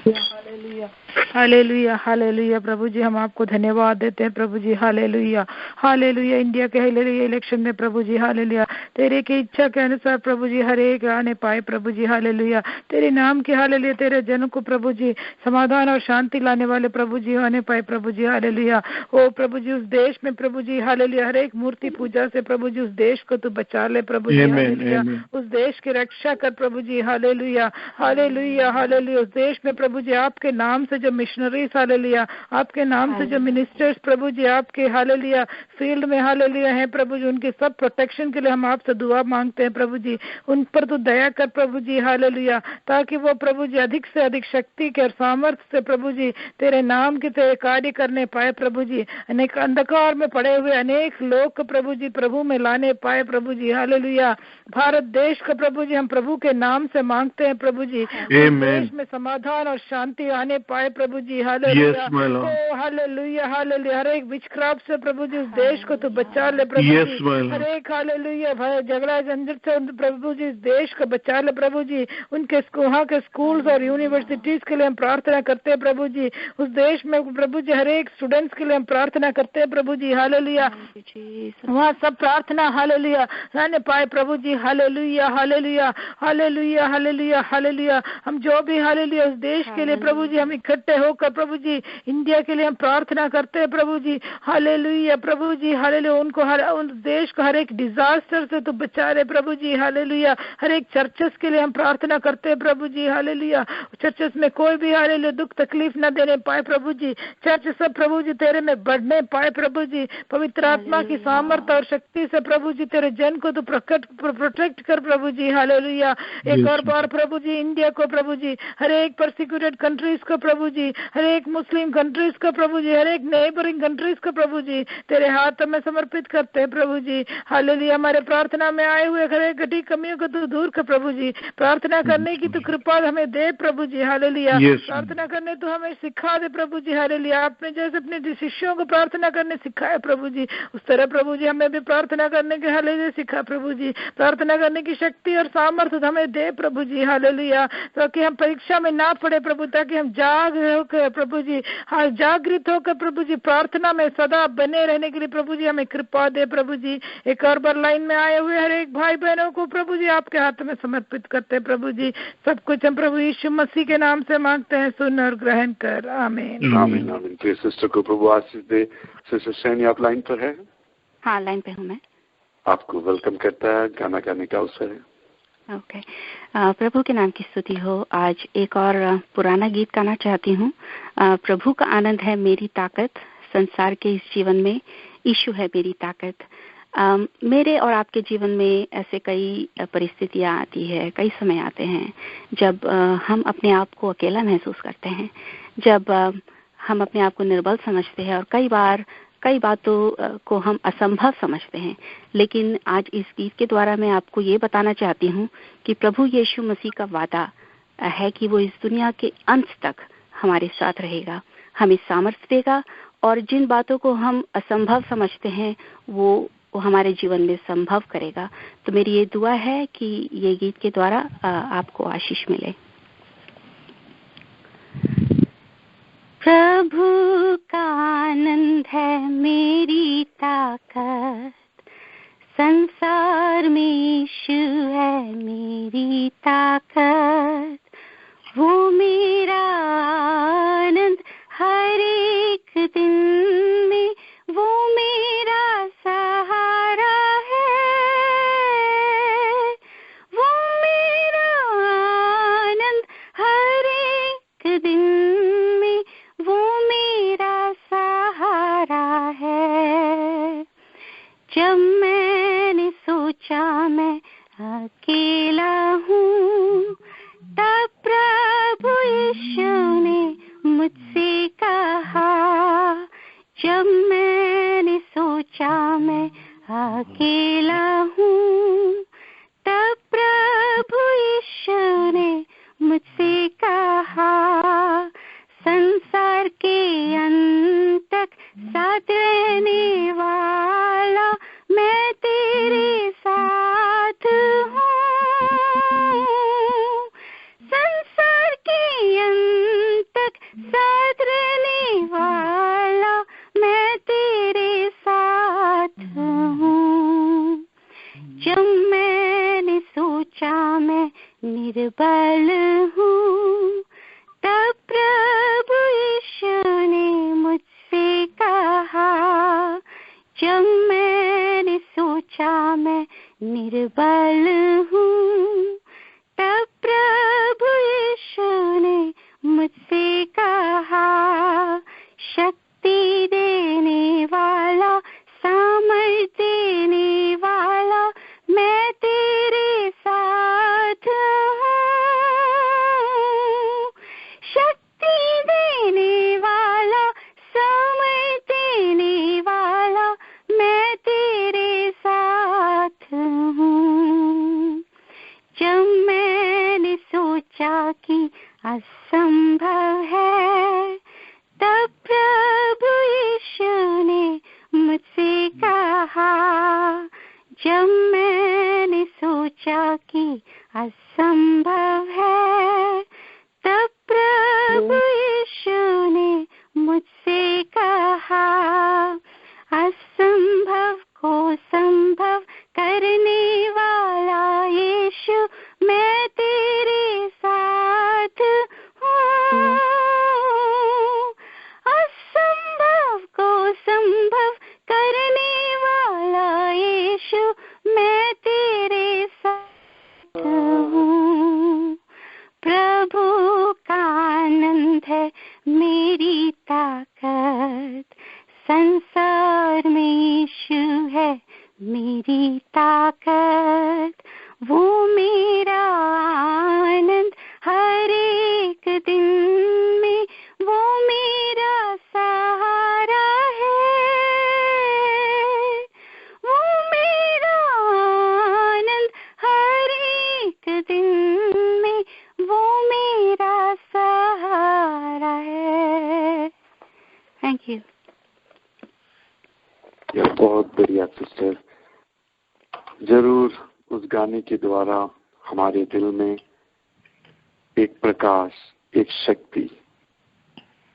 हालेलुया, हालेलुया, हालेलुया। प्रभु जी हम आपको धन्यवाद देते हैं प्रभु जी। Hallelujah, hallelujah. इंडिया के हालेलुया इलेक्शन में प्रभु जी हालेलुया तेरे की इच्छा के अनुसार प्रभु जी हर एक आने पाए प्रभु जी। हालेलुया, तेरे नाम के हालेलुया तेरे जन को प्रभु जी समाधान और शांति लाने वाले प्रभु जी आने पाए प्रभु जी। हालेलुया। ओ प्रभु जी उस देश में प्रभु जी हालेलुया हर एक मूर्ति पूजा से प्रभु जी उस देश को तू बचा ले प्रभु जी। हालेलुया, उस देश की रक्षा कर प्रभु जी। Hallelujah, hallelujah, hallelujah. उस देश में प्रभु जी आपके नाम से जो मिशनरीज हालेलुया, आपके नाम से जो मिनिस्टर्स प्रभु जी आपके हालेलुया फील्ड में हालेलुया है प्रभु जी, उनके सब प्रोटेक्शन के लिए हम आपसे दुआ मांगते हैं प्रभु जी। उन पर तो दया कर प्रभु जी। हालेलुया, ताकि वो प्रभु जी अधिक से अधिक शक्ति के और सामर्थ्य से प्रभु जी तेरे नाम के तेरे कार्य करने पाए प्रभु जी। अनेक अंधकार में पड़े हुए अनेक लोग प्रभु जी प्रभु में लाने पाए प्रभु जी। हालेलुया, भारत देश का प्रभु जी हम प्रभु के नाम से मांगते हैं प्रभु जी। देश में समाधान और शांति आने पाए प्रभु प्रभु जी, हालेलुया, ओ हालेलुया, हालेलुया, हर एक विचक्राफ्ट से प्रभु जी उस देश को तो बचा ले प्रभु जी, हर एक हालेलुया भाई झगड़ा झंझट से प्रभु जी इस देश को बचा ले प्रभु जी, उनके वहाँ के स्कूल्स और यूनिवर्सिटीज के लिए हम प्रार्थना करते हैं प्रभु जी, उस देश में प्रभु जी हर एक स्टूडेंट्स के लिए हम प्रार्थना करते हैं प्रभु जी, हालेलुया, वहाँ सब प्रार्थना हालेलुया रहने पाए प्रभु जी, hallelujah, hallelujah, hallelujah, hallelujah, hallelujah, हम जो भी हालेलुया उस देश के लिए प्रभु जी हम इकट्ठे होकर प्रभु जी इंडिया के लिए हम प्रार्थना करते हैं प्रभु जी, हालेलुया, प्रभु जी, हालेलुया, उनको उन देश को हर एक डिजास्टर से तो बचा रहे प्रभु जी, हालेलुया, हर एक चर्चेस के लिए हम प्रार्थना करते हैं प्रभु जी, हालेलुया, चर्चेस में कोई भी हालेलुया दुख तकलीफ न देने पाए प्रभु जी, चर्च सब प्रभु जी तेरे में बढ़ने पाए प्रभु जी, पवित्र आत्मा की सामर्थ्य और शक्ति से प्रभु जी तेरे जन को तो प्रोटेक्ट कर प्रभु जी, हालेलुया, एक और बार प्रभु जी इंडिया को प्रभु जी, हर एक परसिक्यूटेड कंट्रीज को प्रभु जी, हर एक मुस्लिम कंट्रीज को प्रभु जी, हर एक नेबरिंग कंट्रीज को प्रभु जी तेरे हाथों में समर्पित करते हैं प्रभु जी, हालेलुया, हमारे प्रार्थना में आए हुए हर एक घटी कमियों को तू दूर कर प्रभु जी, प्रार्थना करने की तो कृपा हमें दे प्रभु जी, हालेलुया, प्रार्थना करने तो हमें सिखा दे प्रभु जी, हालेलुया, आपने जैसे अपने शिष्यों को प्रार्थना करने सिखाया प्रभु जी, उस तरह प्रभु जी हमें भी प्रार्थना करने के हालेलुया सिखा प्रभु जी, प्रार्थना करने की शक्ति और सामर्थ्य हमें दे प्रभु जी, हालेलुया, ताकि हम परीक्षा में ना पड़े प्रभु, ताकि हम होकर प्रभु जी, हाँ जागृत होकर प्रभु जी प्रार्थना में सदा बने रहने के लिए प्रभु जी हमें कृपा दे प्रभु जी, एक और बार लाइन में आए हुए हर एक भाई बहनों को प्रभु जी आपके हाथ में समर्पित करते हैं प्रभु जी, सब कुछ हम प्रभु यीशु मसीह के नाम से मांगते हैं, सुन और ग्रहण कर, आमीन, आमीन, आमीन। प्रिय सिस्टर को प्रभु आशीष दे। सिस्टर सैनी आप लाइन पर है? हाँ, लाइन पे हूँ मैं। आपको वेलकम करता है, गाना गाने का अवसर है। ओके, प्रभु के नाम की स्तुति हो। आज एक और पुराना गीत गाना चाहती हूँ। प्रभु का आनंद है मेरी ताकत, संसार के इस जीवन में यीशु है मेरी ताकत। मेरे और आपके जीवन में ऐसे कई परिस्थितियाँ आती है, कई समय आते हैं जब हम अपने आप को अकेला महसूस करते हैं, जब हम अपने आप को निर्बल समझते हैं और कई बातों को हम असंभव समझते हैं। लेकिन आज इस गीत के द्वारा मैं आपको ये बताना चाहती हूँ कि प्रभु यीशु मसीह का वादा है कि वो इस दुनिया के अंत तक हमारे साथ रहेगा, हमें सामर्थ्य देगा और जिन बातों को हम असंभव समझते हैं वो हमारे जीवन में संभव करेगा। तो मेरी ये दुआ है कि ये गीत के द्वारा आपको आशीष मिले। प्रभु का आनंद है मेरी ताकत, संसार में यीशु है मेरी ताकत, वो मेरा आनंद हर एक दिन में, वो मेरा सहारा है, वो मेरा असंभव है। तब प्रभु यीशु ने मुझसे कहा, जब मैंने सोचा कि असंभव है, तब प्रभु यीशु ने मुझसे कहा, असंभव को संभव करने वाला यीशु, मैं तेरे साथ हूँ। असंभव को संभव करने वाला यीशु, मैं तेरे साथ हूँ। प्रभु का आनंद है मेरी ताकत, संसार में यीशु है मेरी ताकत। वो मेरा आनंद हर एक दिन में, वो मेरा सहारा है। वो मेरा आनंद हर एक दिन में, वो मेरा सहारा है। Thank you. यह बहुत बढ़िया सिस्टर। जरूर उस गाने के द्वारा हमारे दिल में एक प्रकाश, एक शक्ति,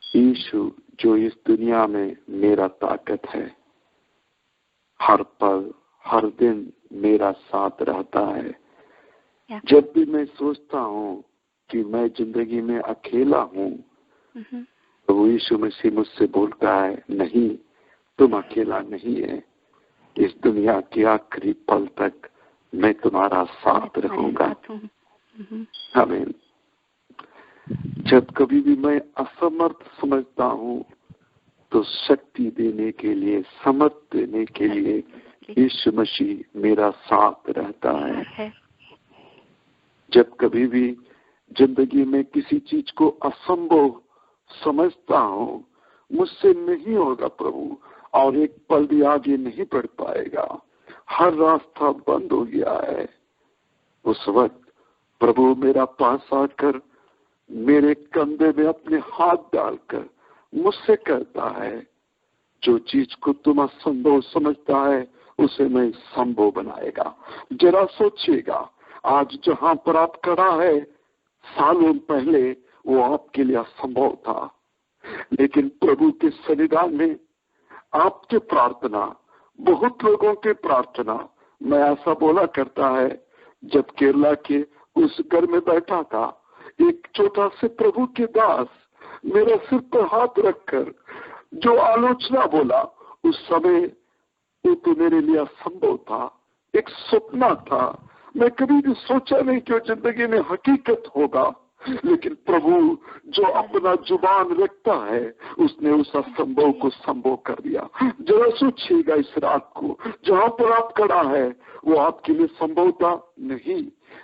यीशु जो इस दुनिया में मेरा ताकत है, हर पल हर दिन मेरा साथ रहता है। जब भी मैं सोचता हूँ कि मैं जिंदगी में अकेला हूँ, तो यीशु मसीह मुझसे बोलता है, नहीं, तुम अकेला नहीं है। इस दुनिया के आखिरी पल तक मैं तुम्हारा साथ रहूंगा। आमीन। जब कभी भी मैं असमर्थ समझता हूँ, तो शक्ति देने के लिए, समर्थ देने के लिए यीशु मसीह मेरा साथ रहता है। जब कभी भी जिंदगी में किसी चीज को असंभव समझता हूँ, मुझसे नहीं होगा प्रभु, और एक पल भी आगे नहीं बढ़ पाएगा, हर रास्ता बंद हो गया है, उस वक्त प्रभु मेरा पास आकर मेरे कंधे में अपने हाथ डालकर मुझसे कहता है, जो चीज को तुम असंभव समझता है उसे मैं संभव बनाएगा। जरा सोचिएगा, आज जहां पर आप खड़ा है, सालों पहले वो आपके लिए असंभव था, लेकिन प्रभु के सन्निधान में आपके प्रार्थना, बहुत लोगों के प्रार्थना, मैं ऐसा बोला करता है, जब केरला के उस घर में बैठा था, एक छोटा से प्रभु के दास मेरे सिर पर हाथ रखकर जो आलोचना बोला, उस समय वो तो मेरे लिए असंभव था, एक सपना था। मैं कभी भी सोचा नहीं कि वो जिंदगी में हकीकत होगा, लेकिन प्रभु जो अपना जुबान रखता है, उसने उस असंभव को संभव कर दिया। जरा सोचिएगा, इस रात को जहां पर आप खड़ा है, वो आपके लिए संभव था नहीं,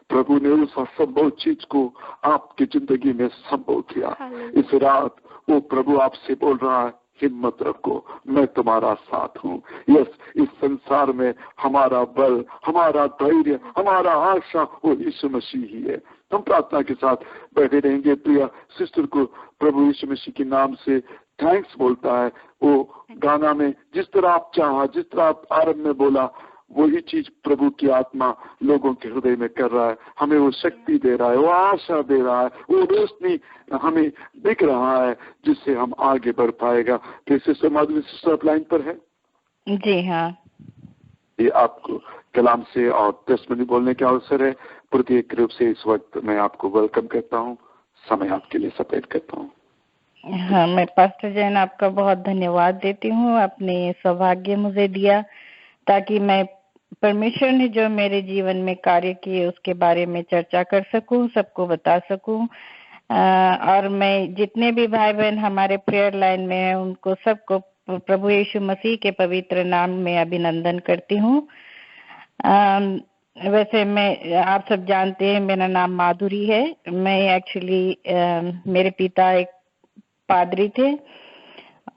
प्रभु ने उस असंभव चीज को आपकी जिंदगी में संभव किया। इस रात वो प्रभु आपसे बोल रहा है, हिम्मत रखो, मैं तुम्हारा साथ हूँ। यस, इस संसार में हमारा बल, हमारा धैर्य, हमारा आशा वो यीशु मसीह ही है। हम प्रार्थना के साथ बैठे रहेंगे। प्रिय सिस्टर को प्रभु यीशु मसीह के नाम से थैंक्स बोलता है। वो गाना में जिस तरह आप चाहा, जिस तरह आप आरंभ में बोला, वही चीज प्रभु की आत्मा लोगों के हृदय में कर रहा है। हमें वो शक्ति दे रहा है, वो आशा दे रहा है, वो रोशनी हमें दिख रहा है, जिससे हम आगे बढ़ पाएगा। सिस्टर माधुरी सिस्टर लाइन पर है जी। हाँ, ये आपको कलाम से और 10 मिनट बोलने का अवसर है। प्रत्येक रूप से इस वक्त मैं आपको वेलकम करता हूँ, समय आपके लिए सपेट करता हूँ। हाँ, मैं पास्टर जैन आपका बहुत धन्यवाद देती हूँ। आपने सौभाग्य मुझे दिया ताकि मैं परमेश्वर ने जो मेरे जीवन में कार्य किए उसके बारे में चर्चा कर सकूं, सबको बता सकूं। और मैं जितने भी भाई बहन हमारे प्रेयर लाइन में हैं, उनको सबको प्रभु यीशु मसीह के पवित्र नाम में अभिनंदन करती हूँ। वैसे मैं, आप सब जानते हैं, मेरा नाम माधुरी है। मैं एक्चुअली मेरे पिता एक पादरी थे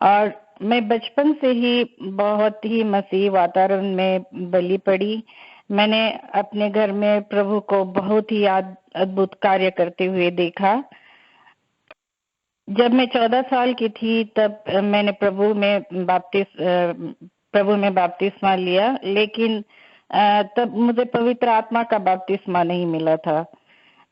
और मैं बचपन से ही बहुत ही मसीह वातावरण में बली पड़ी। मैंने अपने घर में प्रभु को बहुत ही अद्भुत कार्य करते हुए देखा जब मैं 14 साल की थी तब मैंने प्रभु में बपतिस्मा लिया, लेकिन तब मुझे पवित्र आत्मा का बपतिस्मा नहीं मिला था।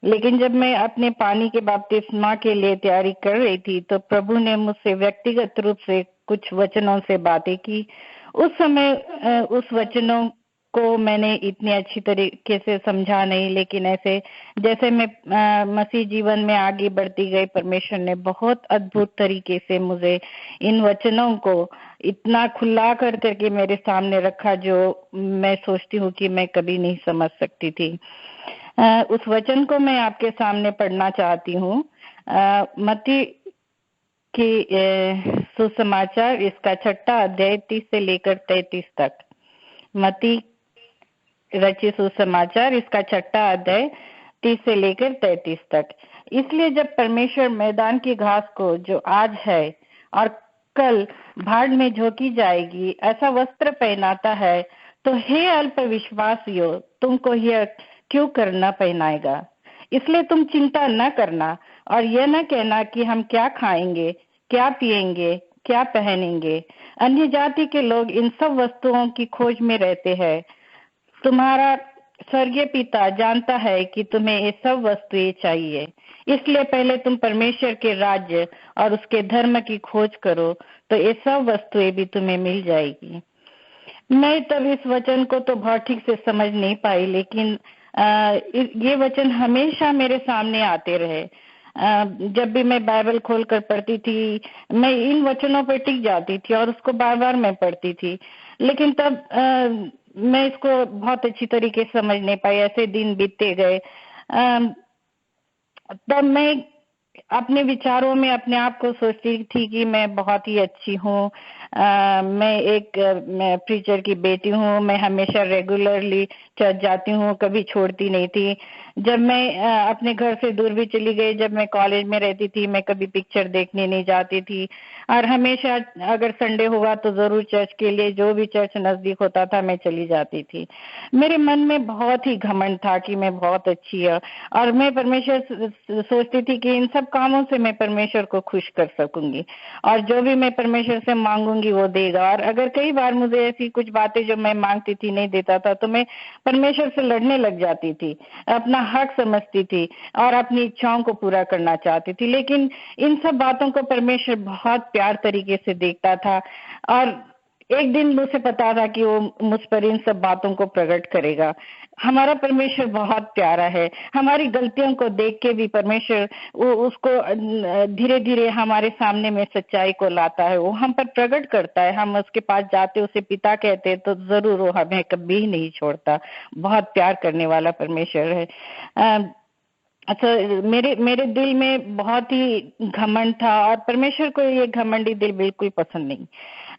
लेकिन जब मैं अपने पानी के बपतिस्मा के लिए तैयारी कर रही थी तो प्रभु ने मुझसे व्यक्तिगत रूप से कुछ वचनों से बातें की। उस समय उस वचनों को मैंने इतनी अच्छी तरीके से समझा नहीं, लेकिन ऐसे जैसे मैं मसीह जीवन में आगे बढ़ती गई, परमेश्वर ने बहुत अद्भुत तरीके से मुझे इन वचनों को इतना खुला कर करके मेरे सामने रखा जो मैं सोचती हूँ कि मैं कभी नहीं समझ सकती थी। उस वचन को मैं आपके सामने पढ़ना चाहती हूँ। मत्ती की सुसमाचार इसका 6 अध्याय 30 से लेकर 33 तक। मत्ती रचित सुसमाचार इसका 6 अध्याय 30 से लेकर 33 तक। इसलिए जब परमेश्वर मैदान की घास को जो आज है और कल भाड़ में झोंकी जाएगी ऐसा वस्त्र पहनाता है, तो हे अल्प विश्वासियों, तुमको यह क्यों करना पहनाएगा। इसलिए तुम चिंता न करना और यह न कहना कि हम क्या खाएंगे, क्या पिएंगे, क्या पहनेंगे। अन्य जाति के लोग इन सब वस्तुओं की खोज में रहते हैं। तुम्हारा स्वर्गीय पिता जानता है कि तुम्हें ये सब वस्तुएं चाहिए। इसलिए पहले तुम परमेश्वर के राज्य और उसके धर्म की खोज करो, तो ये सब वस्तुएं भी तुम्हें मिल जाएगी। मैं तब इस वचन को तो बहुत ठीक से समझ नहीं पाई, लेकिन ये वचन हमेशा मेरे सामने आते रहे। जब भी मैं बाइबल खोलकर पढ़ती थी, मैं इन वचनों पर टिक जाती थी और उसको बार बार मैं पढ़ती थी, लेकिन तब मैं इसको बहुत अच्छी तरीके से समझ नहीं पाई। ऐसे दिन बीतते गए। तब मैं अपने विचारों में अपने आप को सोचती थी कि मैं बहुत ही अच्छी हूँ, मैं एक प्रीचर की बेटी हूँ, मैं हमेशा रेगुलरली चर्च जाती हूँ, कभी छोड़ती नहीं थी। जब मैं अपने घर से दूर भी चली गई, जब मैं कॉलेज में रहती थी, मैं कभी पिक्चर देखने नहीं जाती थी और हमेशा अगर संडे होगा तो जरूर चर्च के लिए, जो भी चर्च नजदीक होता था मैं चली जाती थी। मेरे मन में बहुत ही घमंड था कि मैं बहुत अच्छी है और मैं परमेश्वर सोचती थी कि इन सब कामों से मैं परमेश्वर को खुश कर सकूंगी और जो भी मैं परमेश्वर से मांगूंगी वो देगा। और अगर कई बार मुझे ऐसी कुछ बातें जो मैं मांगती थी नहीं देता था तो मैं परमेश्वर से लड़ने लग जाती थी, अपना हक समझती थी और अपनी इच्छाओं को पूरा करना चाहती थी। लेकिन इन सब बातों को परमेश्वर बहुत प्यार तरीके से देखता था और एक दिन मुझे पता था कि वो मुझ पर इन सब बातों को प्रकट करेगा। हमारा परमेश्वर बहुत प्यारा है। हमारी गलतियों को देख के भी परमेश्वर उसको धीरे धीरे हमारे सामने में सच्चाई को लाता है, वो हम पर प्रकट करता है। हम उसके पास जाते, उसे पिता कहते तो जरूर वो हमें कभी नहीं छोड़ता। बहुत प्यार करने वाला परमेश्वर है। अच्छा, मेरे दिल में बहुत ही घमंड था और परमेश्वर को ये घमंडी दिल बिल्कुल पसंद नहीं।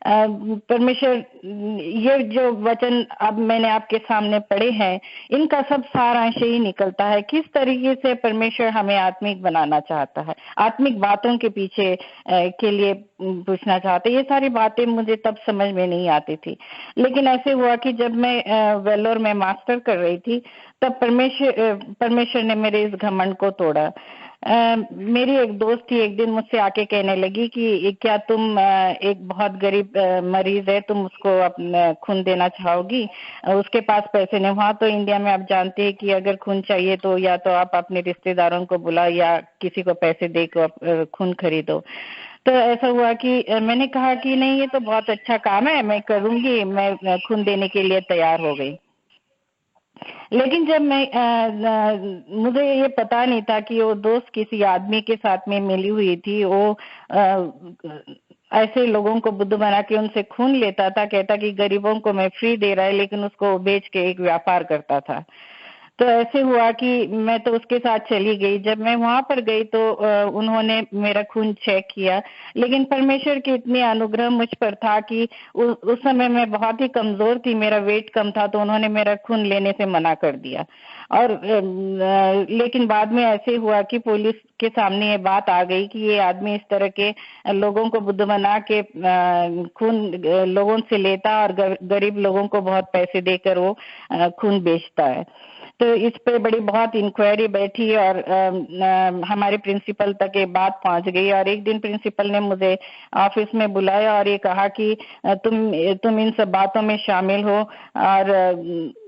परमेश्वर, ये जो वचन अब मैंने आपके सामने पढ़े हैं, इनका सब सारांश ही निकलता है किस तरीके से परमेश्वर हमें आत्मिक बनाना चाहता है, आत्मिक बातों के पीछे के लिए पूछना चाहते। ये सारी बातें मुझे तब समझ में नहीं आती थी, लेकिन ऐसे हुआ कि जब मैं वेलोर में मास्टर कर रही थी तब परमेश्वर ने मेरे इस घमंड को तोड़ा। मेरी एक दोस्त थी, एक दिन मुझसे आके कहने लगी कि क्या तुम एक बहुत गरीब मरीज है, तुम उसको अपना खून देना चाहोगी, उसके पास पैसे नहीं। वहाँ तो इंडिया में आप जानते हैं कि अगर खून चाहिए तो या तो आप अपने रिश्तेदारों को बुलाओ या किसी को पैसे दे कर खून खरीदो। तो ऐसा हुआ कि मैंने कहा कि नहीं, ये तो बहुत अच्छा काम है, मैं करूंगी, मैं खून देने के लिए तैयार हो गई। लेकिन जब मैं मुझे ये पता नहीं था कि वो दोस्त किसी आदमी के साथ में मिली हुई थी। वो ऐसे लोगों को बुद्ध बना के उनसे खून लेता था, कहता कि गरीबों को मैं फ्री दे रहा है, लेकिन उसको बेच के एक व्यापार करता था। तो ऐसे हुआ कि मैं तो उसके साथ चली गई। जब मैं वहां पर गई तो उन्होंने मेरा खून चेक किया, लेकिन परमेश्वर की इतनी अनुग्रह मुझ पर था कि उस समय मैं बहुत ही कमजोर थी, मेरा वेट कम था, तो उन्होंने मेरा खून लेने से मना कर दिया। और लेकिन बाद में ऐसे हुआ कि पुलिस के सामने ये बात आ गई कि ये आदमी इस तरह के लोगों को बुद्ध बना के खून लोगों से लेता और गरीब लोगों को बहुत पैसे देकर वो खून बेचता है। तो इस पे बड़ी बहुत इंक्वायरी बैठी और हमारे प्रिंसिपल तक ये बात पहुंच गई। और एक दिन प्रिंसिपल ने मुझे ऑफिस में बुलाया और ये कहा कि तुम इन सब बातों में शामिल हो, और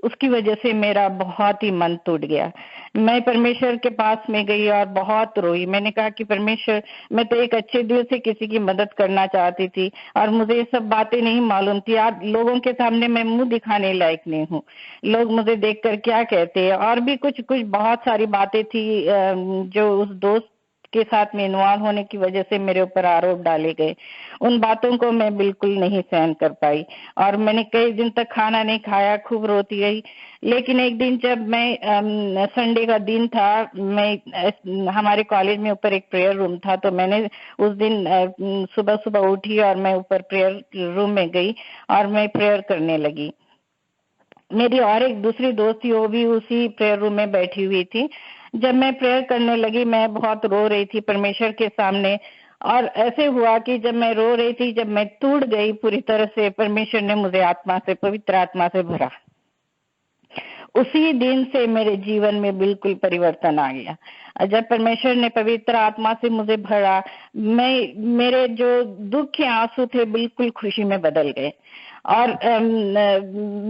उसकी वजह से मेरा बहुत ही मन टूट गया। मैं परमेश्वर के पास में गई और बहुत रोई। मैंने कहा कि परमेश्वर, मैं तो एक अच्छे दिल से किसी की मदद करना चाहती थी और मुझे ये सब बातें नहीं मालूम थी। आज लोगों के सामने मैं मुंह दिखाने लायक नहीं हूँ, लोग मुझे देखकर क्या कहते हैं। और भी कुछ बहुत सारी बातें थी जो उस दोस्त के साथ में इन्वॉल्व होने की वजह से मेरे ऊपर आरोप डाले गए। उन बातों को मैं बिल्कुल नहीं सहन कर पाई और मैंने कई दिन तक खाना नहीं खाया, खूब रोती गई। लेकिन एक दिन जब मैं संडे का दिन था, मैं हमारे कॉलेज में ऊपर एक प्रेयर रूम था, तो मैंने उस दिन सुबह सुबह उठी और मैं ऊपर प्रेयर रूम में गई और मैं प्रेयर करने लगी। मेरी और एक दूसरी दोस्त थी, वो भी उसी प्रेयर रूम में बैठी हुई थी। जब मैं प्रेयर करने लगी, मैं बहुत रो रही थी परमेश्वर के सामने। और ऐसे हुआ कि जब मैं रो रही थी, जब मैं टूट गई पूरी तरह से, परमेश्वर ने मुझे आत्मा से, पवित्र आत्मा से भरा। उसी दिन से मेरे जीवन में बिल्कुल परिवर्तन आ गया। जब परमेश्वर ने पवित्र आत्मा से मुझे भरा, मेरे जो दुख के आंसू थे बिल्कुल खुशी में बदल गए। और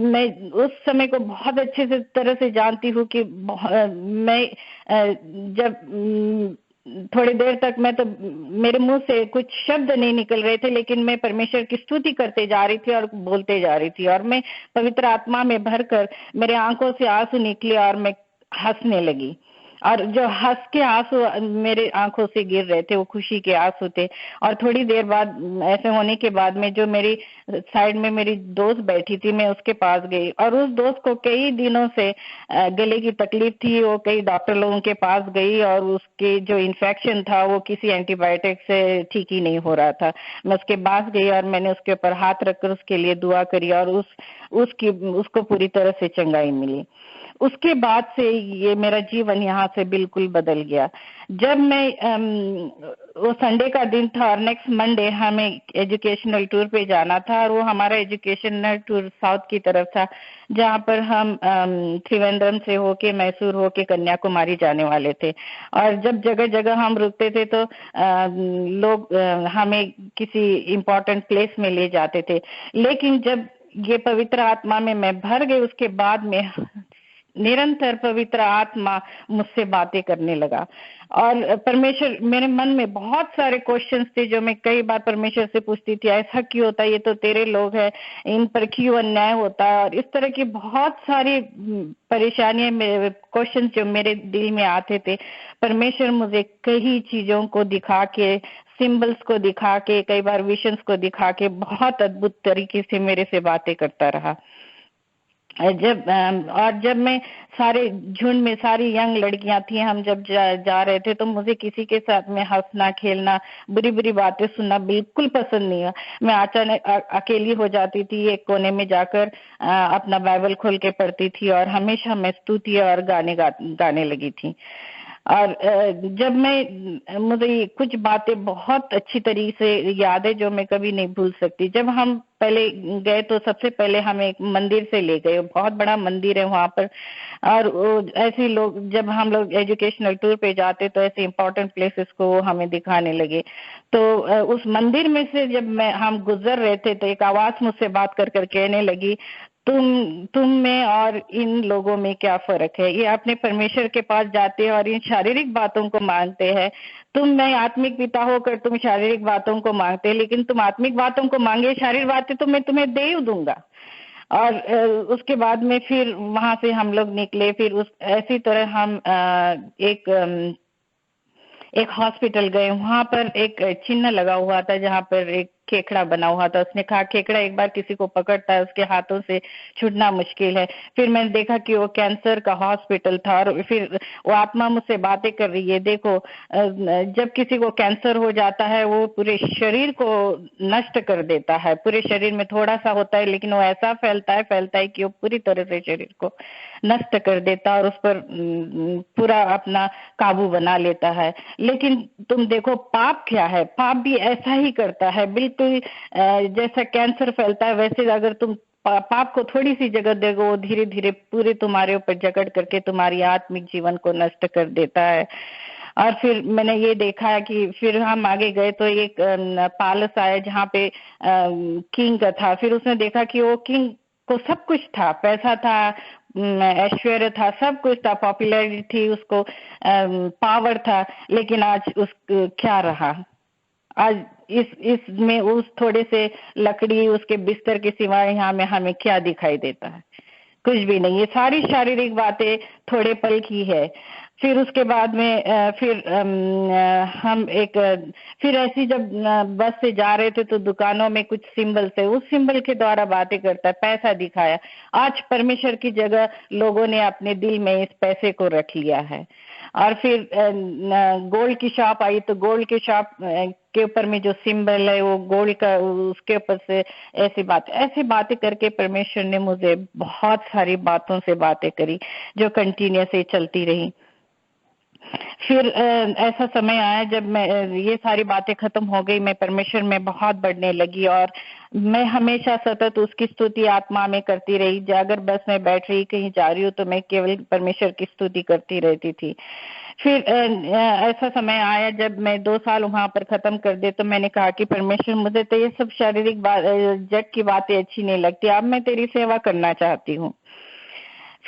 मैं उस समय को बहुत अच्छे से तरह से जानती हूँ कि मैं जब थोड़ी देर तक मैं तो मेरे मुंह से कुछ शब्द नहीं निकल रहे थे, लेकिन मैं परमेश्वर की स्तुति करते जा रही थी और बोलते जा रही थी। और मैं पवित्र आत्मा में भरकर मेरे आंखों से आंसू निकले और मैं हंसने लगी। और जो हंस के आंसू मेरे आंखों से गिर रहे थे वो खुशी के आंसू थे। और थोड़ी देर बाद, ऐसे होने के बाद में, जो मेरी साइड में मेरी दोस्त बैठी थी, मैं उसके पास गई। और उस दोस्त को कई दिनों से गले की तकलीफ थी, वो कई डॉक्टर लोगों के पास गई और उसके जो इन्फेक्शन था वो किसी एंटीबायोटिक से ठीक ही नहीं हो रहा था। मैं उसके पास गई और मैंने उसके ऊपर हाथ रखकर उसके लिए दुआ करी और उसको पूरी तरह से चंगाई मिली। उसके बाद से ये मेरा जीवन यहाँ से बिल्कुल बदल गया। जब मैं वो संडे का दिन था और नेक्स्ट मंडे हमें एजुकेशनल टूर पे जाना था, और वो हमारा एजुकेशनल टूर साउथ की तरफ था, जहाँ पर हम त्रिवेंद्रम से होके, मैसूर होके कन्याकुमारी जाने वाले थे। और जब जगह जगह हम रुकते थे तो लोग हमें किसी इम्पोर्टेंट प्लेस में ले जाते थे। लेकिन जब ये पवित्र आत्मा में मैं भर गई, उसके बाद में निरंतर पवित्र आत्मा मुझसे बातें करने लगा। और परमेश्वर, मेरे मन में बहुत सारे क्वेश्चंस थे जो मैं कई बार परमेश्वर से पूछती थी, ऐसा क्यों होता है, ये तो तेरे लोग हैं, इन पर क्यों अन्याय होता है। और इस तरह की बहुत सारी परेशानियां, क्वेश्चंस जो मेरे दिल में आते थे, परमेश्वर मुझे कई चीजों को दिखा के, सिंबल्स को दिखा के, कई बार विजन्स को दिखा के बहुत अद्भुत तरीके से मेरे से बातें करता रहा। जब मैं सारे झुंड में, सारी यंग लड़कियां थी, हम जब जा रहे थे, तो मुझे किसी के साथ में हंसना, खेलना, बुरी बुरी बातें सुनना बिल्कुल पसंद नहीं है। मैं अचानक अकेली हो जाती थी, एक कोने में जाकर अपना बाइबल खोल के पढ़ती थी और हमेशा मैं स्तुति और गाने लगी थी। और जब मुझे कुछ बातें बहुत अच्छी तरीके से याद है जो मैं कभी नहीं भूल सकती। जब हम पहले गए तो सबसे पहले हमें एक मंदिर से ले गए, बहुत बड़ा मंदिर है वहां पर। और ऐसे लोग, जब हम लोग एजुकेशनल टूर पे जाते तो ऐसे इम्पोर्टेंट प्लेसेस को हमें दिखाने लगे। तो उस मंदिर में से जब हम गुजर रहे थे तो एक आवाज मुझसे बात कर कहने लगी, तुम में और इन लोगों में क्या फर्क है। ये अपने परमेश्वर के पास जाते हैं और इन शारीरिक बातों को मांगते हैं। तुम में आत्मिक पिता होकर तुम शारीरिक बातों को मांगते हैं, लेकिन तुम आत्मिक बातों को मांगे, शारीरिक बातें तो मैं तुम्हें दे दूंगा। और उसके बाद में फिर वहां से हम लोग निकले। फिर ऐसी तरह हम एक हॉस्पिटल गए। वहां पर एक चिन्ह लगा हुआ था जहां पर एक खेखड़ा बना हुआ था। उसने कहा खेखड़ा एक बार किसी को पकड़ता है उसके हाथों से छूटना मुश्किल है। फिर मैंने देखा कि वो कैंसर का हॉस्पिटल था और फिर वो आत्मा मुझसे बातें कर रही है, देखो जब किसी को कैंसर हो जाता है वो पूरे शरीर को नष्ट कर देता है। पूरे शरीर में थोड़ा सा होता है लेकिन वो ऐसा फैलता है कि वो पूरी तरह से शरीर को नष्ट कर देता है और उस पर पूरा अपना काबू बना लेता है। लेकिन तुम देखो पाप क्या है, पाप भी ऐसा ही करता है। बिल्कुल जैसा कैंसर फैलता है वैसे अगर तुम पाप को थोड़ी सी जगह देगा, वो धीरे धीरे पूरे तुम्हारे ऊपर जकड़ करके तुम्हारी आत्मिक जीवन को नष्ट कर देता है। और फिर मैंने ये देखा है कि फिर हम आगे गए तो एक पैलेस आया जहाँ पे किंग का था। फिर उसने देखा कि वो किंग को सब कुछ था, पैसा था, ऐश्वर्य था, सब कुछ था, पॉपुलैरिटी थी उसको, पावर था, लेकिन आज उस क्या रहा? आज इसमें उस थोड़े से लकड़ी उसके बिस्तर के सिवा यहाँ में हमें क्या दिखाई देता है? कुछ भी नहीं। ये सारी शारीरिक बातें थोड़े पल की है। फिर उसके बाद में फिर हम फिर ऐसी जब बस से जा रहे थे तो दुकानों में कुछ सिंबल थे, उस सिंबल के द्वारा बातें करता है, पैसा दिखाया। आज परमेश्वर की जगह लोगों ने अपने दिल में इस पैसे को रख लिया है। और फिर गोल्ड की शॉप आई तो गोल्ड की शॉप के ऊपर में जो सिंबल है वो गोल्ड का, उसके ऊपर से ऐसी बातें करके परमेश्वर ने मुझे बहुत सारी बातों से बातें करी जो कंटिन्यूअसली चलती रही। फिर ऐसा समय आया जब मैं ये सारी बातें खत्म हो गई, मैं परमेश्वर में बहुत बढ़ने लगी और मैं हमेशा सतत उसकी स्तुति आत्मा में करती रही। अगर बस में बैठ रही कहीं जा रही हूँ तो मैं केवल परमेश्वर की स्तुति करती रहती थी। फिर ऐसा समय आया जब मैं 2 साल वहां पर खत्म कर दे तो मैंने कहा कि परमेश्वर मुझे तो ये सब शारीरिक जग की बातें अच्छी नहीं लगती, अब मैं तेरी सेवा करना चाहती हूँ।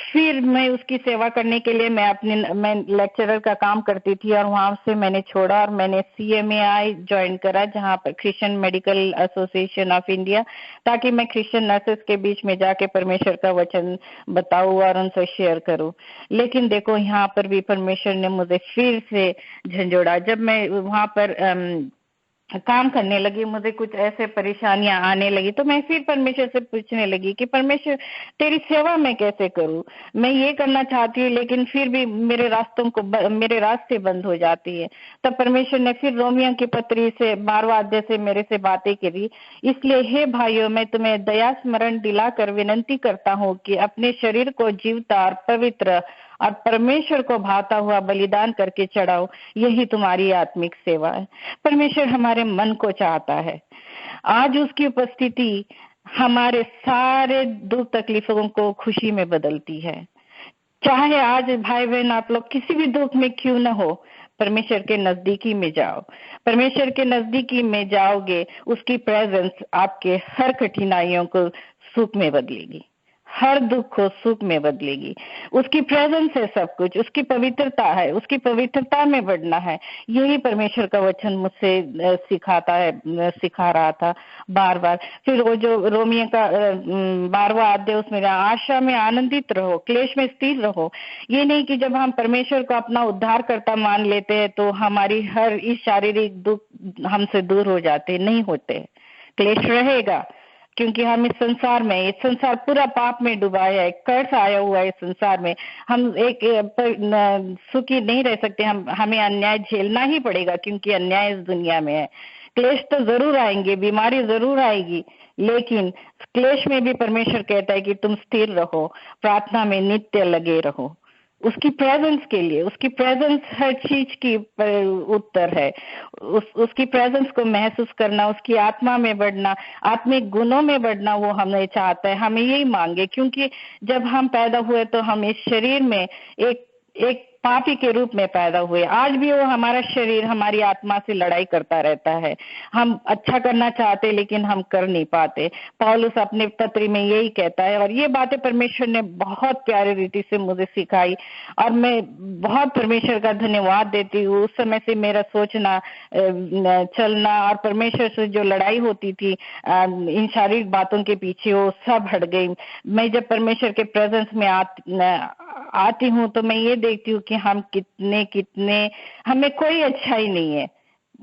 फिर मैं उसकी सेवा करने के लिए मैं लेक्चरर का काम करती थी और वहां से मैंने छोड़ा और मैंने CMAI ज्वाइन करा, जहां पर Christian medical association of India, ताकि मैं क्रिश्चियन नर्सेस के बीच में जाके परमेश्वर का वचन बताऊं और उनसे शेयर करूं। लेकिन देखो यहाँ पर भी परमेश्वर ने मुझे फिर से झंझोड़ा। जब मैं वहां पर काम करने लगी, मुझे कुछ ऐसे परेशानियां आने लगी तो मैं फिर परमेश्वर से पूछने लगी कि परमेश्वर तेरी सेवा मैं कैसे करूं? मैं ये करना चाहती हूँ लेकिन फिर भी मेरे रास्ते बंद हो जाती है। तब परमेश्वर ने फिर रोमियो की पत्री से 12वां अध्याय से मेरे से बातें करी। इसलिए हे भाइयों, मैं तुम्हें दया स्मरण दिलाकर विनती करता हूँ कि अपने शरीर को जीवता और पवित्र और परमेश्वर को भाता हुआ बलिदान करके चढ़ाओ, यही तुम्हारी आत्मिक सेवा है। परमेश्वर हमारे मन को चाहता है। आज उसकी उपस्थिति हमारे सारे दुख तकलीफों को खुशी में बदलती है। चाहे आज भाई बहन आप लोग किसी भी दुख में क्यों न हो, परमेश्वर के नजदीकी में जाओ। परमेश्वर के नजदीकी में जाओगे, उसकी प्रेजेंस आपके हर कठिनाइयों को सुख में बदलेगी, हर दुख को सुख में बदलेगी। उसकी प्रेजेंस है सब कुछ, उसकी पवित्रता है, उसकी पवित्रता में बढ़ना है। यही परमेश्वर का वचन मुझसे सिखा रहा था बार बार। फिर वो जो रोमियो का 12वां अध्याय, उसमें आशा में आनंदित रहो, क्लेश में स्थिर रहो। ये नहीं कि जब हम परमेश्वर को अपना उद्धारकर्ता मान लेते हैं तो हमारी हर इस शारीरिक दुख हमसे दूर हो जाते, नहीं होते। क्लेश रहेगा क्योंकि हम इस संसार पूरा पाप में डुबाया है, कर्ज आया हुआ है। इस संसार में हम एक सुखी नहीं रह सकते, हमें अन्याय झेलना ही पड़ेगा क्योंकि अन्याय इस दुनिया में है। क्लेश तो जरूर आएंगे, बीमारी जरूर आएगी, लेकिन क्लेश में भी परमेश्वर कहता है कि तुम स्थिर रहो, प्रार्थना में नित्य लगे रहो। उसकी प्रेजेंस के लिए, उसकी प्रेजेंस हर चीज की उत्तर है। उसकी प्रेजेंस को महसूस करना, उसकी आत्मा में बढ़ना, आत्मिक गुणों में बढ़ना, वो हमें चाहता है, हमें यही मांगे। क्योंकि जब हम पैदा हुए तो हम इस शरीर में एक पापी के रूप में पैदा हुए। आज भी वो हमारा शरीर हमारी आत्मा से लड़ाई करता रहता है। हम अच्छा करना चाहते लेकिन हम कर नहीं पाते। पौलुस अपने पत्री में यही कहता है और ये बातें परमेश्वर ने बहुत प्यारी रीति से मुझे सिखाई और मैं बहुत परमेश्वर का धन्यवाद देती हूँ। उस समय से मेरा सोचना, चलना और परमेश्वर से जो लड़ाई होती थी इन शारीरिक बातों के पीछे, वो सब हट गई। मैं जब परमेश्वर के प्रेजेंस में आती हूँ तो मैं ये देखती हूँ कि हम कितने हमें कोई अच्छाई नहीं है,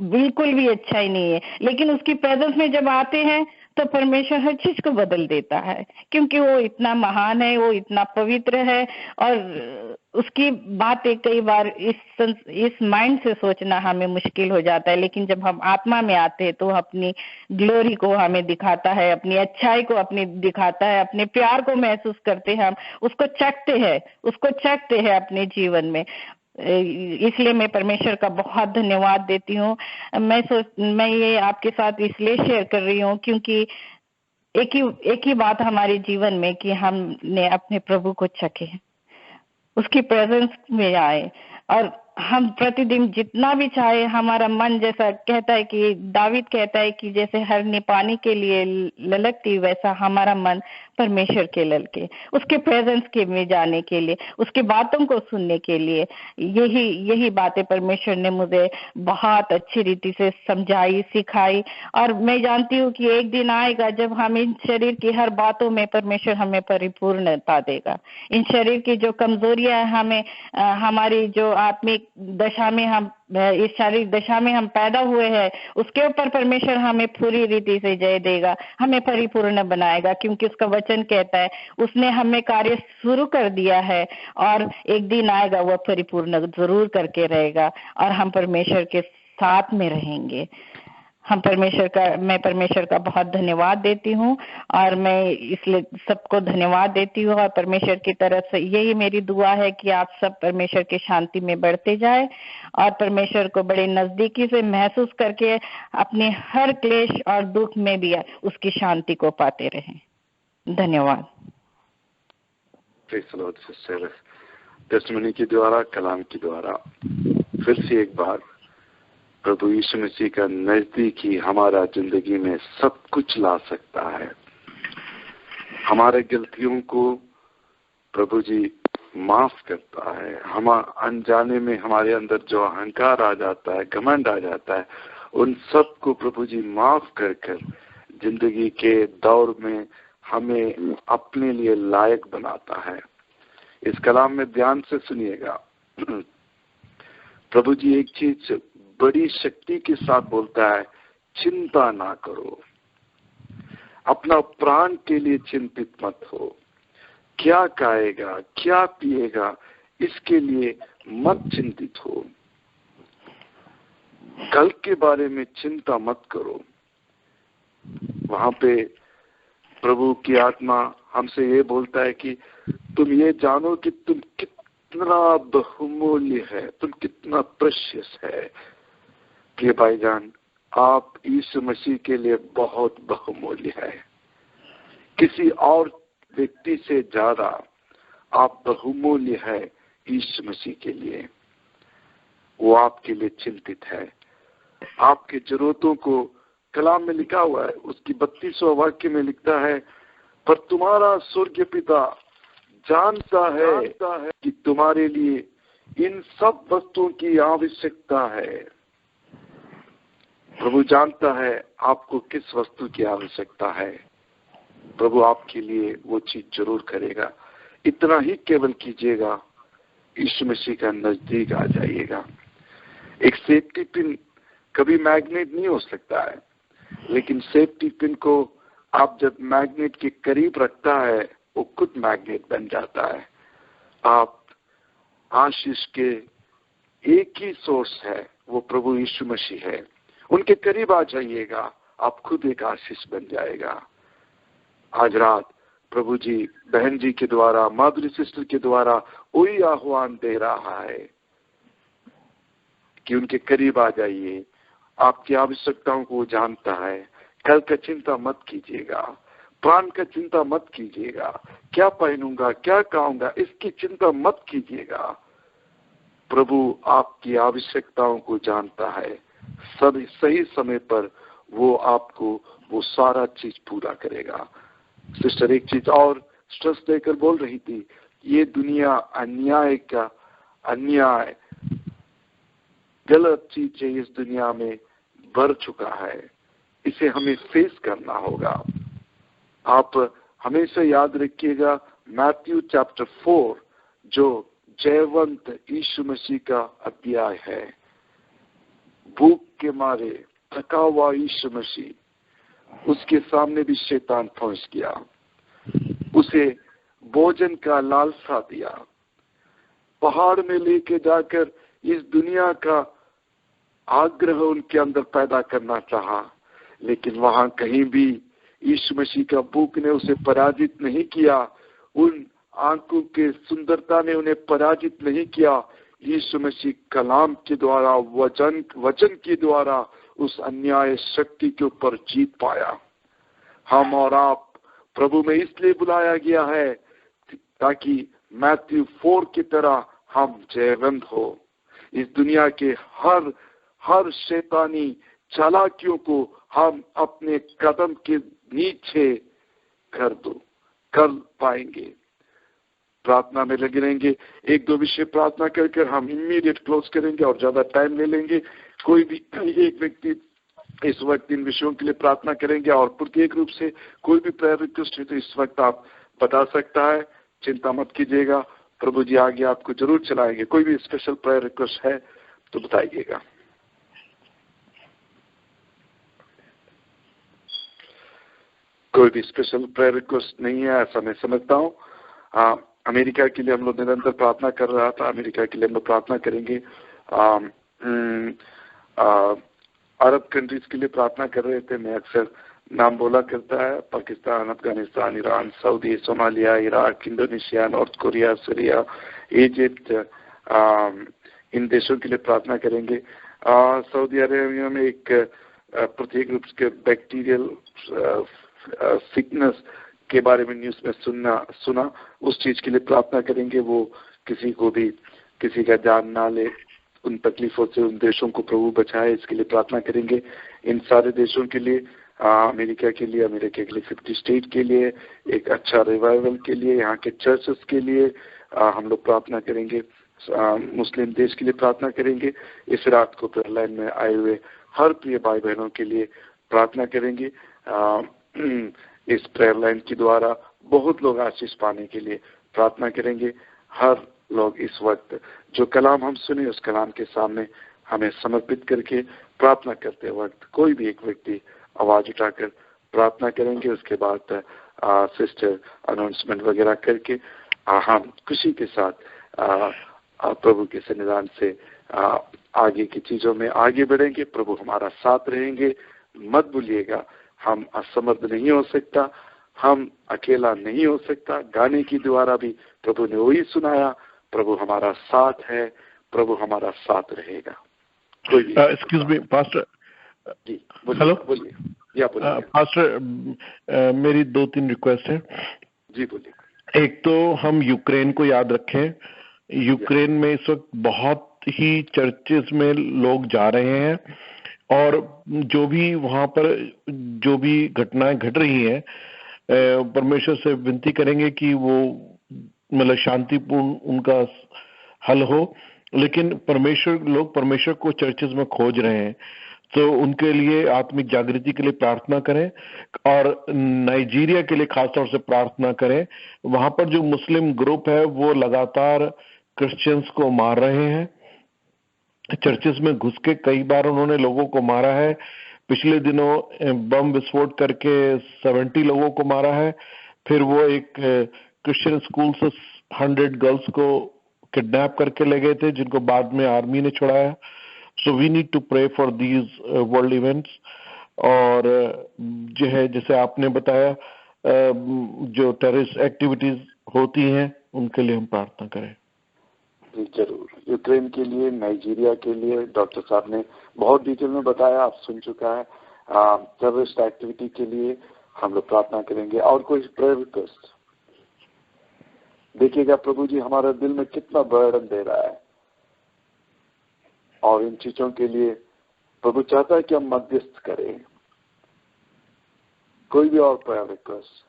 बिल्कुल भी अच्छाई नहीं है, लेकिन उसकी प्रेजेंस में जब आते हैं तो परमेश्वर हर चीज को बदल देता है क्योंकि वो इतना महान है, वो इतना पवित्र है। और उसकी बातें कई बार इस माइंड से सोचना हमें मुश्किल हो जाता है, लेकिन जब हम आत्मा में आते हैं तो अपनी ग्लोरी को हमें दिखाता है, अपनी अच्छाई को अपनी दिखाता है, अपने प्यार को महसूस करते हैं, हम उसको चखते हैं अपने जीवन में। इसलिए मैं परमेश्वर का बहुत धन्यवाद देती हूँ। मैं ये आपके साथ इसलिए शेयर कर रही हूँ क्योंकि एक ही बात हमारे जीवन में कि हमने अपने प्रभु को चखे, उसकी प्रेजेंस में आए, और हम प्रतिदिन जितना भी चाहे, हमारा मन जैसा कहता है कि दावीद कहता है कि जैसे हरनी पानी के लिए ललकती, वैसा हमारा मन परमेश्वर के ललके, उसके प्रेजेंस के में जाने के लिए, उसके बातों को सुनने के लिए। यही बातें परमेश्वर ने मुझे बहुत अच्छी रीति से समझाई, सिखाई, और मैं जानती हूँ कि एक दिन आएगा जब हम इन शरीर की हर बातों में परमेश्वर हमें परिपूर्णता देगा। इन शरीर की जो कमजोरियां हमें हमारी जो आत्मिक दशा में हम इस शारीरिक दशा में हम पैदा हुए हैं, उसके ऊपर परमेश्वर हमें पूरी रीति से जय देगा, हमें परिपूर्ण बनाएगा, क्योंकि उसका वचन कहता है उसने हमें कार्य शुरू कर दिया है और एक दिन आएगा वह परिपूर्ण जरूर करके रहेगा और हम परमेश्वर के साथ में रहेंगे। मैं परमेश्वर का बहुत धन्यवाद देती हूँ, और मैं इसलिए सबको धन्यवाद देती हूँ, और परमेश्वर की तरफ से यही मेरी दुआ है कि आप सब परमेश्वर की शांति में बढ़ते जाए और परमेश्वर को बड़े नजदीकी से महसूस करके अपने हर क्लेश और दुख में भी उसकी शांति को पाते रहें। धन्यवाद। टेस्टिमनी के द्वारा, कलाम के द्वारा फिर से एक बार प्रभु यीशु मसीह का नजदीक ही हमारा जिंदगी में सब कुछ ला सकता है। हमारे गलतियों को प्रभु जी माफ करता है। हम अनजाने में हमारे अंदर जो अहंकार आ जाता है, घमंड आ जाता है, उन सब को प्रभु जी माफ कर जिंदगी के दौर में हमें अपने लिए लायक बनाता है। इस कलाम में ध्यान से सुनिएगा। प्रभु जी एक चीज बड़ी शक्ति के साथ बोलता है, चिंता ना करो, अपना प्राण के लिए चिंतित मत हो, क्या खाएगा क्या पिएगा इसके लिए मत चिंतित हो, कल के बारे में चिंता मत करो। वहां पे प्रभु की आत्मा हमसे ये बोलता है कि तुम ये जानो कि तुम कितना बहुमूल्य है, तुम कितना प्रेशियस है। प्रिय भाईजान, आप यीशु मसीह के लिए बहुत बहुमूल्य है। किसी और व्यक्ति से ज्यादा आप बहुमूल्य है यीशु मसीह के लिए। वो आपके लिए चिंतित है। आपके जरूरतों को कलाम में लिखा हुआ है, उसकी 32वां वाक्य में लिखता है, पर तुम्हारा स्वर्गीय पिता जानता है कि तुम्हारे लिए इन सब वस्तुओं की आवश्यकता है। प्रभु जानता है आपको किस वस्तु की आवश्यकता है। प्रभु आपके लिए वो चीज जरूर करेगा। इतना ही केवल कीजिएगा, यीशु मसीह का नजदीक आ जाइएगा। एक सेफ्टी पिन कभी मैग्नेट नहीं हो सकता है, लेकिन सेफ्टी पिन को आप जब मैग्नेट के करीब रखता है वो खुद मैग्नेट बन जाता है। आप आशीष के एक ही सोर्स है, वो प्रभु यीशु मसीह है। उनके करीब आ जाइएगा, आप खुद एक आशीष बन जाएगा। आज रात प्रभु जी बहन जी के द्वारा, माधुरी सिस्टर के द्वारा वही आह्वान दे रहा है कि उनके करीब आ जाइए। आपकी आवश्यकताओं को वो जानता है। कल का चिंता मत कीजिएगा, प्राण का चिंता मत कीजिएगा, क्या पहनूंगा क्या खाऊंगा इसकी चिंता मत कीजिएगा। प्रभु आपकी आवश्यकताओं को जानता है। सब सही समय पर वो आपको वो सारा चीज पूरा करेगा। सिस्टर एक चीज और स्ट्रेस देकर बोल रही थी, ये दुनिया अन्याय गलत चीजें इस दुनिया में भर चुका है, इसे हमें फेस करना होगा। आप हमेशा याद रखिएगा मैथ्यू चैप्टर 4 जो जयवंत यीशु मसीह का अध्याय है। भूख के मारे थका हुआ यीशु मसीह, उसके सामने भी शैतान पहुंच गया, उसे भोजन का लालसा दिया, पहाड़ में लेके जाकर इस दुनिया का आग्रह उनके अंदर पैदा करना चाहा, लेकिन वहां कहीं भी यीशु मसीह का भूख ने उसे पराजित नहीं किया। उन आंखों के सुंदरता ने उन्हें पराजित नहीं किया। यीशु मसीह कलाम के द्वारा, वचन के द्वारा उस अन्याय शक्ति के ऊपर जीत पाया। हम और आप प्रभु में इसलिए बुलाया गया है ताकि मैथ्यू 4 की तरह हम जयवंत हो। इस दुनिया के हर शैतानी चालाकियों को हम अपने कदम के नीचे कर पाएंगे। प्रार्थना में लगे रहेंगे। एक दो विषय प्रार्थना करके हम इमीडिएट क्लोज करेंगे और ज्यादा टाइम ले लेंगे। कोई भी एक व्यक्ति इस वक्त इन विषयों के लिए प्रार्थना करेंगे और प्रत्येक रूप से कोई भी प्रेयर रिक्वेस्ट है तो इस वक्त आप बता सकता है। चिंता मत कीजिएगा, प्रभु जी आगे आपको जरूर चलाएंगे। कोई भी स्पेशल प्रेयर रिक्वेस्ट है तो बताइएगा। कोई भी स्पेशल प्रेयर रिक्वेस्ट नहीं है ऐसा मैं समझता हूँ। अमेरिका के लिए हम लोग निरंतर प्रार्थना कर रहा था, अमेरिका के लिए हम लोग प्रार्थना करेंगे। अरब कंट्रीज के लिए प्रार्थना कर रहे थे। मैं अक्सर नाम बोला करता है, Pakistan, Afghanistan, Iran, Saudi, Somalia, Iraq, Indonesia, North Korea, Syria, Egypt, इन देशों के लिए प्रार्थना करेंगे। सऊदी अरेबिया में एक प्रत्येक रूप के बैक्टीरियल सिकनेस के बारे में न्यूज में सुना, उस चीज के लिए प्रार्थना करेंगे। वो किसी को भी किसी का जान ना ले, उन तकलीफों से उन देशों को प्रभु बचाए, इसके लिए प्रार्थना करेंगे। इन सारे देशों के लिए, अमेरिका के लिए, 50 स्टेट के लिए, एक अच्छा रिवाइवल के लिए, यहाँ के चर्चेस के लिए हम लोग प्रार्थना करेंगे। मुस्लिम देश के लिए प्रार्थना करेंगे। इस रात को प्रेयर लाइन में आए हुए हर प्रिय भाई बहनों के लिए प्रार्थना करेंगे। इस प्रेयर लाइन के द्वारा बहुत लोग आशीष पाने के लिए प्रार्थना करेंगे। हर लोग इस वक्त जो कलाम हम सुने उस कलाम के सामने हमें समर्पित करके प्रार्थना करते वक्त कोई भी एक व्यक्ति आवाज उठाकर प्रार्थना करेंगे। उसके बाद सिस्टर अनाउंसमेंट वगैरह करके हम खुशी के साथ प्रभु के सन्निधान से आगे की चीजों में आगे बढ़ेंगे। प्रभु हमारा साथ रहेंगे। मत भूलिएगा, हम असमर्थ नहीं हो सकता, हम अकेला नहीं हो सकता। गाने की द्वारा भी प्रभु ने वही सुनाया, प्रभु हमारा साथ है, प्रभु हमारा साथ रहेगा। एक्सक्यूज मी पास्टर जी, हेलो, बोलिए। या बोलिए पास्टर, मेरी 2-3 रिक्वेस्ट है। जी बोलिए। एक तो हम यूक्रेन को याद रखें। यूक्रेन में इस वक्त बहुत ही चर्चेस में लोग जा रहे हैं और जो भी वहां पर जो भी घटनाएं घट रही हैं, परमेश्वर से विनती करेंगे कि वो मतलब शांतिपूर्ण उनका हल हो। लेकिन लोग परमेश्वर को चर्चेस में खोज रहे हैं, तो उनके लिए आत्मिक जागृति के लिए प्रार्थना करें और नाइजीरिया के लिए खासतौर से प्रार्थना करें। वहां पर जो मुस्लिम ग्रुप है वो लगातार क्रिश्चियंस को मार रहे हैं। चर्चेस में घुस के कई बार उन्होंने लोगों को मारा है। पिछले दिनों बम विस्फोट करके 70 लोगों को मारा है। फिर वो एक क्रिश्चियन स्कूल से 100 गर्ल्स को किडनैप करके ले गए थे, जिनको बाद में आर्मी ने छुड़ाया। So we need to pray for these world events. और जो है, जैसे आपने बताया, जो टेररिस्ट एक्टिविटीज होती हैं उनके लिए हम प्रार्थना करें। जी जरूर। यूक्रेन के लिए, नाइजीरिया के लिए डॉक्टर साहब ने बहुत डिटेल में बताया, आप सुन चुका है। टेररिस्ट एक्टिविटी के लिए हम लोग प्रार्थना करेंगे। और कोई प्रेयर रिक्वेस्ट? देखिएगा प्रभु जी हमारे दिल में कितना बर्डन दे रहा है और इन चीजों के लिए प्रभु चाहता है कि हम मध्यस्थ करें। कोई भी और प्रेयर रिक्वेस्ट?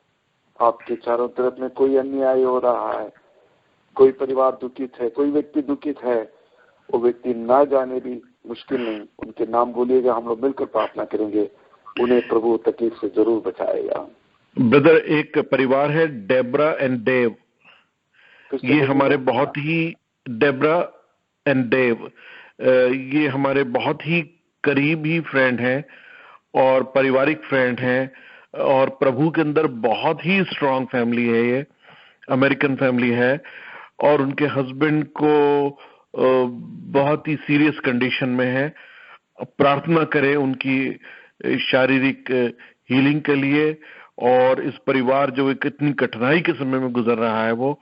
आपके चारों तरफ में कोई अन्याय हो रहा है, कोई परिवार दुखित है, कोई व्यक्ति दुखित है, वो व्यक्ति ना जाने भी मुश्किल नहीं, उनके नाम बोलिएगा, हम लोग मिलकर प्रार्थना करेंगे, उन्हें प्रभु तकलीफ से जरूर बचाएगा। ब्रदर, एक परिवार है डेब्रा एंड डेव। ये हमारे बहुत ही डेब्रा एंड डेव, ये हमारे बहुत ही करीबी फ्रेंड हैं और पारिवारिक फ्रेंड हैं और प्रभु के अंदर बहुत ही स्ट्रांग फैमिली है। ये अमेरिकन फैमिली है और उनके हस्बैंड को बहुत ही सीरियस कंडीशन में है। प्रार्थना करें उनकी शारीरिक हीलिंग के लिए। और इस परिवार जो एक इतनी कठिनाई के समय में गुजर रहा है, वो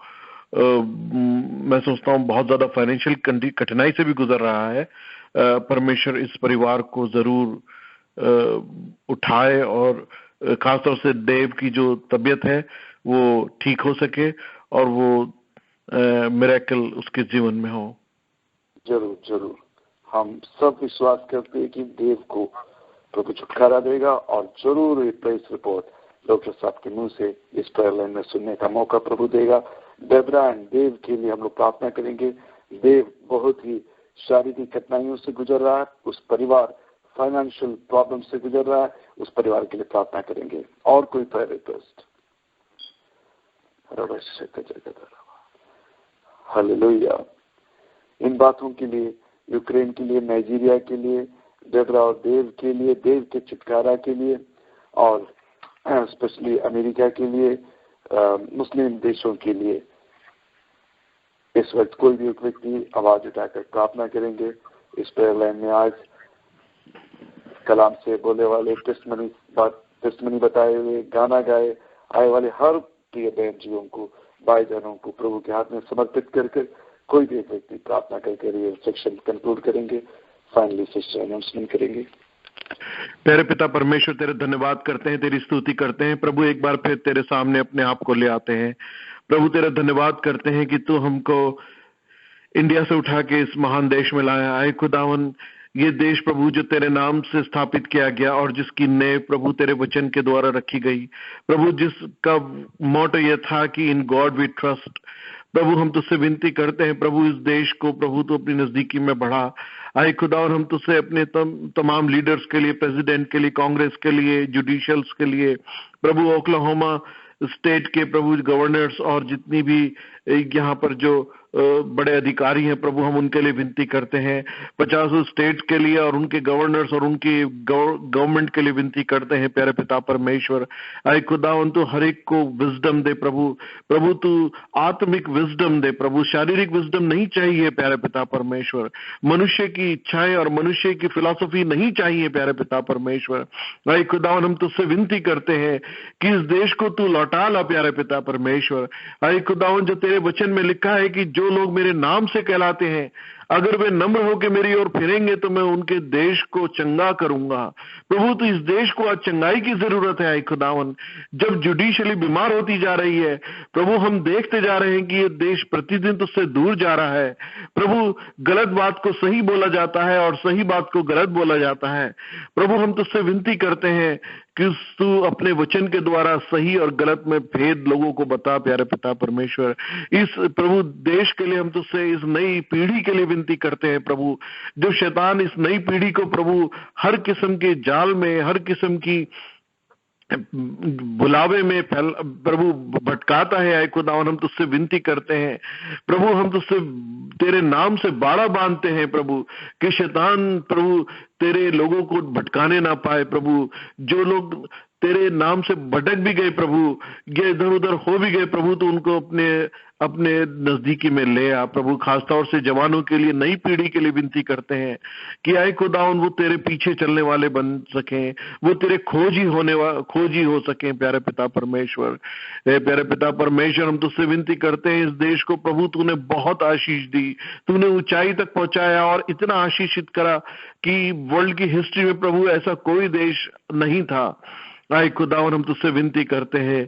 मैं सोचता हूँ बहुत ज्यादा फाइनेंशियल कठिनाई से भी गुजर रहा है। परमेश्वर इस परिवार को जरूर उठाए और खासतौर से देव की जो तबीयत है वो ठीक हो सके और वो मिरेकल उसके जीवन में हो। जरूर जरूर, हम सब विश्वास करते हैं कि देव को प्रभु छुटकारा देगा और जरूर ये प्रेस रिपोर्ट डॉक्टर साहब के मुंह से इस प्रेयर लाइन में सुनने का मौका प्रभु देगा। डेबरा एंड देव के लिए हम लोग प्रार्थना करेंगे। देव बहुत ही शारीरिक कठिनाइयों से गुजर रहा है, उस परिवार फाइनेंशियल प्रॉब्लम से गुजर रहा है, उस परिवार के लिए प्रार्थना करेंगे। और कोई प्रेयर रिक्वेस्ट? हालेलुया। इन बातों के लिए, यूक्रेन के लिए, नाइजीरिया के लिए, डेबरा और देव के लिए, देव के छुटकारा के लिए, और स्पेशली अमेरिका के लिए, मुस्लिम देशों के लिए इस वक्त कोई भी एक व्यक्ति आवाज उठाकर प्रार्थना करेंगे। इस प्रेयर लाइन में आज कलाम से बोले वाले, टेस्टमनी बताए हुए, गाना गाए आए वाले हर प्रिय बहन जीवों को, भाई बहनों को प्रभु के हाथ में समर्पित करके कोई भी एक व्यक्ति प्रार्थना करके ये सेक्शन कंक्लूड करेंगे। फाइनली सिस्टर अनाउंसमेंट करेंगे। तेरे पिता परमेश्वर, तेरे धन्यवाद करते हैं, तेरी स्तुति करते हैं प्रभु। एक बार फिर तेरे सामने अपने आप को ले आते हैं प्रभु। तेरा धन्यवाद करते हैं कि तू हमको इंडिया से उठा के इस महान देश में लाया। आए खुदावन, ये देश प्रभु जो तेरे नाम से स्थापित किया गया और जिसकी नेव प्रभु तेरे वचन के द्वारा रखी गई प्रभु, जिसका मोटो यह था कि इन गॉड वी ट्रस्ट प्रभु, हम तुझसे विनती करते हैं प्रभु, इस देश को प्रभु तो अपनी नजदीकी में बढ़ा। आए खुदा, और हम तुझसे अपने तमाम लीडर्स के लिए, प्रेसिडेंट के लिए, कांग्रेस के लिए, जुडिशियल्स के लिए प्रभु, ओक्लाहोमा स्टेट के प्रभु गवर्नर्स और जितनी भी यहाँ पर जो बड़े अधिकारी हैं प्रभु, हम उनके लिए विनती करते हैं। 50 स्टेट के लिए और उनके गवर्नर्स और उनकी गवर्नमेंट के लिए विनती करते हैं प्यारे पिता परमेश्वर। आए खुदावन, तू हर एक को विजडम दे प्रभु। प्रभु तू आत्मिक विजडम दे प्रभु, शारीरिक विजडम नहीं चाहिए प्यारे पिता परमेश्वर। मनुष्य की इच्छाएं और मनुष्य की फिलॉसफी नहीं चाहिए प्यारे पिता परमेश्वर। आए खुदावन, हम तुझसे विनती करते हैं कि इस देश को तू लौटा ला प्यारे पिता परमेश्वर। आए खुदावन, जो तेरे वचन में लिखा है कि जो लोग मेरे नाम से कहलाते हैं, अगर वे नम्र होकर मेरी ओर फिरेंगे तो मैं उनके देश को चंगा करूंगा। प्रभु, तो इस देश को आज चंगाई की जरूरत है। खुदावन, जब जुडिशली बीमार होती जा रही है प्रभु, हम देखते जा रहे हैं कि ये देश प्रतिदिन तुझसे दूर जा रहा है प्रभु। गलत बात को सही बोला जाता है और सही बात को गलत बोला जाता है प्रभु। हम तुझसे विनती करते हैं कि तू अपने वचन के द्वारा सही और गलत में भेद लोगों को बता प्यारे पिता परमेश्वर। इस प्रभु देश के लिए हम तुझसे, इस नई पीढ़ी के लिए विनती करते हैं प्रभु, जो शैतान इस नई पीढ़ी को प्रभु हर किस्म के जाल में, हर किस्म की बुलावे में प्रभु भटकाता है। आए खुदावन, हम तुझसे विनती करते हैं प्रभु, हम तुझसे तेरे नाम से बाड़ा बांधते हैं प्रभु कि शैतान प्रभु तेरे लोगों को भटकाने ना पाए प्रभु। जो लोग तेरे नाम से भटक भी गए प्रभु, ये इधर उधर हो भी गए प्रभु, तो उनको अपने नजदीकी में ले आ प्रभु। खासतौर से जवानों के लिए, नई पीढ़ी के लिए विनती करते हैं कि आए खुदावन, वो तेरे पीछे चलने वाले बन सकें, वो तेरे खोजी हो सकें प्यारे पिता परमेश्वर। प्यारे पिता परमेश्वर, हम तुझसे विनती करते हैं, इस देश को प्रभु तूने बहुत आशीष दी, तूने ऊंचाई तक पहुंचाया और इतना आशीषित करा कि वर्ल्ड की हिस्ट्री में प्रभु ऐसा कोई देश नहीं था। आए खुदावन, हम तुझसे विनती करते हैं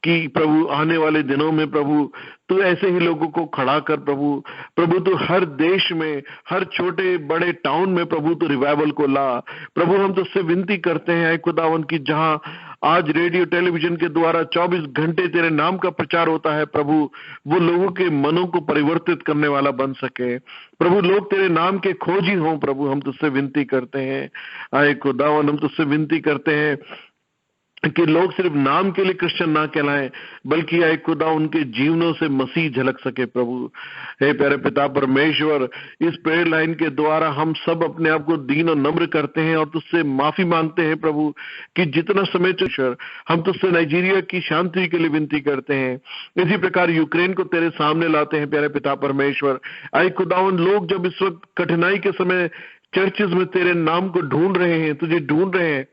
कि प्रभु आने वाले दिनों में प्रभु तू ऐसे ही लोगों को खड़ा कर प्रभु तू हर देश में, हर छोटे बड़े टाउन में प्रभु तू रिवाइवल को ला प्रभु। हम तुझसे विनती करते हैं आए खुदावन की जहां आज रेडियो टेलीविजन के द्वारा 24 घंटे तेरे नाम का प्रचार होता है प्रभु, वो लोगों के मनों को परिवर्तित करने वाला बन सके प्रभु। लोग तेरे नाम के खोजी हों प्रभु, हम तुझसे विनती करते हैं। आए खुदावन, हम तुझसे विनती करते हैं कि लोग सिर्फ नाम के लिए क्रिश्चियन ना कहलाएं, बल्कि आए खुदा उनके जीवनों से मसीह झलक सके प्रभु। हे प्यारे पिता परमेश्वर, इस प्रेयर लाइन के द्वारा हम सब अपने आप को दीन और नम्र करते हैं और तुझसे माफी मांगते हैं प्रभु कि जितना समय ईश्वर हम तुझसे नाइजीरिया की शांति के लिए विनती करते हैं, इसी प्रकार यूक्रेन को तेरे सामने लाते हैं प्यारे पिता परमेश्वर। आए खुदावन, लोग जब इस वक्त कठिनाई के समय चर्चेज में तेरे नाम को ढूंढ रहे हैं, तुझे ढूंढ रहे हैं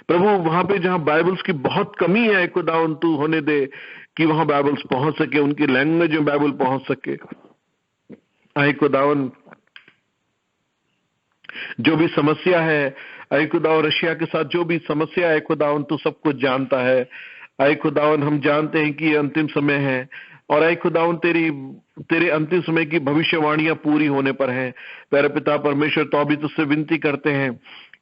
प्रभु, वहां पे जहां बाइबल्स की बहुत कमी है खुदावन, तू होने दे कि वहां बाइबल्स पहुंच सके, उनकी लैंग्वेज में बाइबल पहुंच सके। आए खुदावन, जो भी समस्या है आई खुदावन रशिया के साथ जो भी समस्या है खुदावन तू सब कुछ जानता है। आई खुदावन हम जानते हैं कि ये अंतिम समय है और आई खुदावन तेरे अंतिम समय की भविष्यवाणियां पूरी होने पर हैं। प्यारे पिता परमेश्वर तो अभी तुझसे विनती करते हैं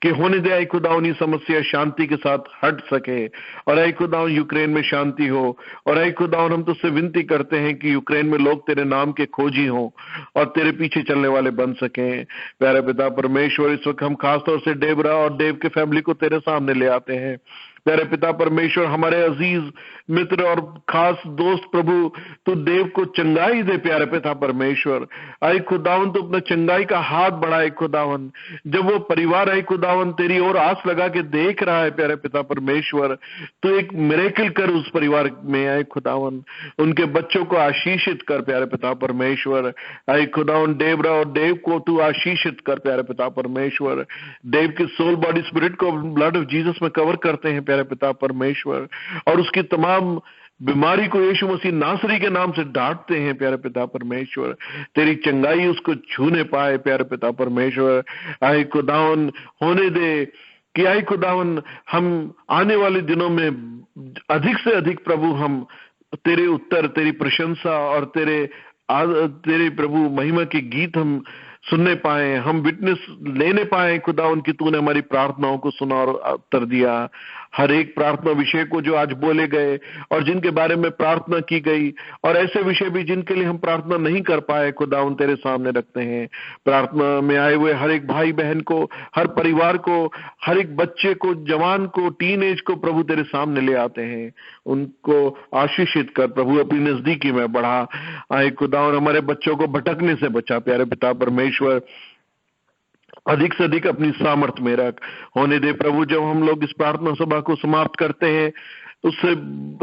कि होने दे आई खुदावन ये समस्या शांति के साथ हट सके और आई खुदावन यूक्रेन में शांति हो। और आई खुदावन हम तुझसे विनती करते हैं कि यूक्रेन में लोग तेरे नाम के खोजी हों और तेरे पीछे चलने वाले बन सकें। प्यारे पिता परमेश्वर इस वक्त हम खासतौर से डेबरा और देव के फैमिली को तेरे सामने ले आते हैं। प्यारे पिता परमेश्वर हमारे अजीज मित्र और खास दोस्त प्रभु तू देव को चंगाई दे। प्यारे पिता परमेश्वर आई खुदावन तू अपना चंगाई का हाथ बढ़ाए खुदावन। जब वो परिवार आई खुदावन तेरी ओर आस लगा के देख रहा है प्यारे पिता परमेश्वर तू एक मिरेकल कर उस परिवार में। आए खुदावन उनके बच्चों को आशीषित कर प्यारे पिता परमेश्वर। आई खुदावन डेबरा और देव को तू आशीषित कर प्यारे पिता परमेश्वर। देव की सोल बॉडी स्पिरिट को ब्लड ऑफ जीसस में कवर करते हैं प्यारे पिता परमेश्वर और उसकी तमाम बीमारी को यीशु मसीह नासरी के नाम से डांटते हैं प्यारे पिता परमेश्वर। तेरी चंगाई उसको छूने पाए प्यारे पिता परमेश्वर। आई खुदावन होने दे कि आई खुदावन हम आने वाले दिनों में अधिक से अधिक प्रभु हम तेरे उत्तर तेरी प्रशंसा और तेरे प्रभु महिमा के गीत हम सुनने पाए, हम विटनेस लेने पाए खुदा उनकी तूने हमारी प्रार्थनाओं को सुना और उत्तर दिया। हर एक प्रार्थना विषय को जो आज बोले गए और जिनके बारे में प्रार्थना की गई और ऐसे विषय भी जिनके लिए हम प्रार्थना नहीं कर पाए खुदा उन तेरे सामने रखते हैं। प्रार्थना में आए हुए हर एक भाई बहन को, हर परिवार को, हर एक बच्चे को, जवान को, टीन एज को प्रभु तेरे सामने ले आते हैं। उनको आशीषित कर प्रभु, अपनी नजदीकी में बढ़ा। आए खुदा और हमारे बच्चों को भटकने से बचा प्यारे पिता परमेश्वर। अधिक से अधिक अपनी सामर्थ्य में रख होने दे प्रभु। जब हम लोग इस प्रार्थना सभा को समाप्त करते हैं उससे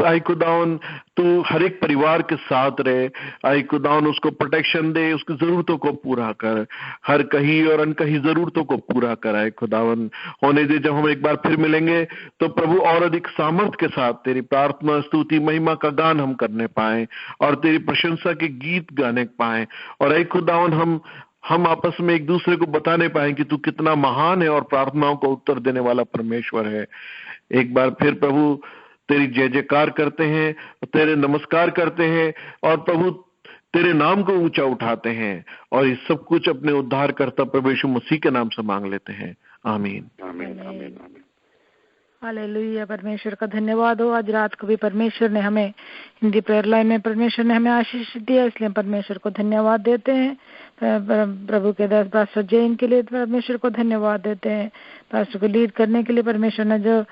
आई खुदावन तू हर एक परिवार के साथ रहे। आई खुदावन उसको प्रोटेक्शन दे, उसकी जरूरतों को पूरा कर, हर कहीं और अनकहीं जरूरतों को पूरा कर। आई खुदावन होने दे जब हम एक बार फिर मिलेंगे तो प्रभु और अधिक सामर्थ्य के साथ तेरी प्रार्थना, स्तुति, महिमा का गान हम करने पाए और तेरी प्रशंसा के गीत गाने पाए। और आई खुदावन हम आपस में एक दूसरे को बताने पाए कि तू कितना महान है और प्रार्थनाओं को उत्तर देने वाला परमेश्वर है। एक बार फिर प्रभु तेरी जय जयकार करते हैं, तेरे नमस्कार करते हैं और प्रभु तेरे नाम को ऊंचा उठाते हैं और ये सब कुछ अपने उद्धार करता प्रभु यीशु मसीह के नाम से मांग लेते हैं। आमीन आमीन आमीन आमीन। हालेलुया। परमेश्वर का धन्यवाद हो। आज रात को भी परमेश्वर ने हमें हिंदी प्रेयर लाइन में परमेश्वर ने हमें आशीष दिया, इसलिए परमेश्वर को धन्यवाद देते हैं। प्रभु के दास पास्टर जैन के लिए परमेश्वर को धन्यवाद देते हैं। पास्टर को लीड करने के लिए परमेश्वर ने जो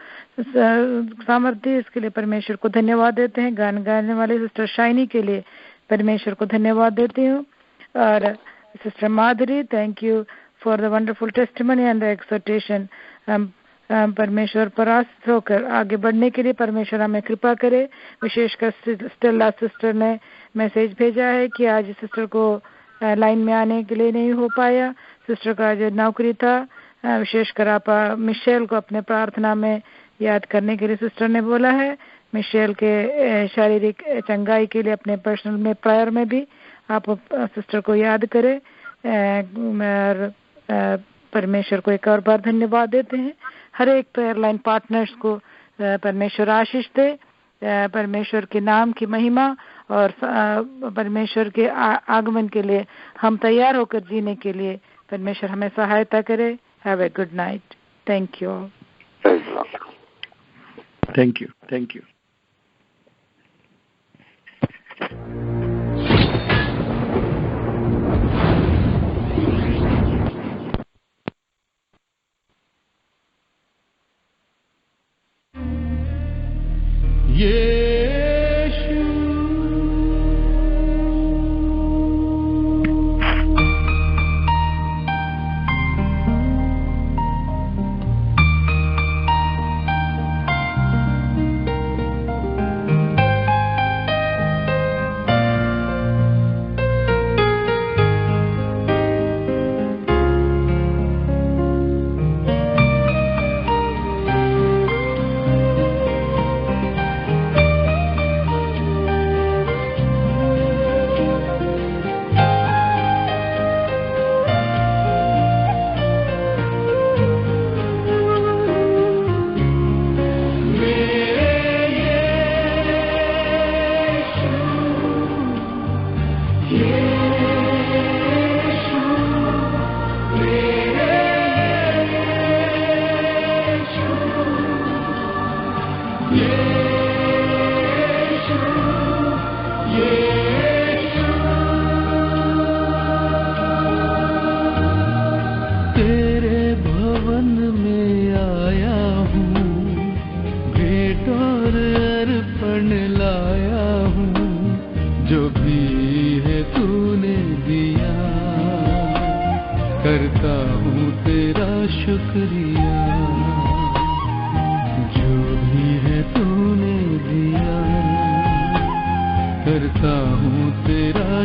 सामर्थ्य दी इसके लिए परमेश्वर को धन्यवाद देते हैं। गान गाने वाले सिस्टर शाइनी के लिए परमेश्वर को धन्यवाद देती हूँ। और sister Madhuri, thank you for the wonderful testimony and the exhortation. परमेश्वर परास्त होकर आगे बढ़ने के लिए परमेश्वर हमें कृपा करे। विशेषकर स्टेला सिस्टर ने मैसेज भेजा है कि आज सिस्टर को लाइन में आने के लिए नहीं हो पाया। सिस्टर का जो नौकरी था, विशेषकर आप मिशेल को अपने प्रार्थना में याद करने के लिए सिस्टर ने बोला है। मिशेल के शारीरिक चंगाई के लिए अपने पर्सनल में प्रेयर में भी आप सिस्टर को याद करें। और परमेश्वर को एक और बार धन्यवाद देते हैं। हर एक प्रेयर लाइन पार्टनर्स को परमेश्वर आशीष दे। परमेश्वर के नाम की महिमा और परमेश्वर के आगमन के लिए हम तैयार होकर जीने के लिए परमेश्वर हमें सहायता करे। Have a good night. Thank you. Thank you. Thank you.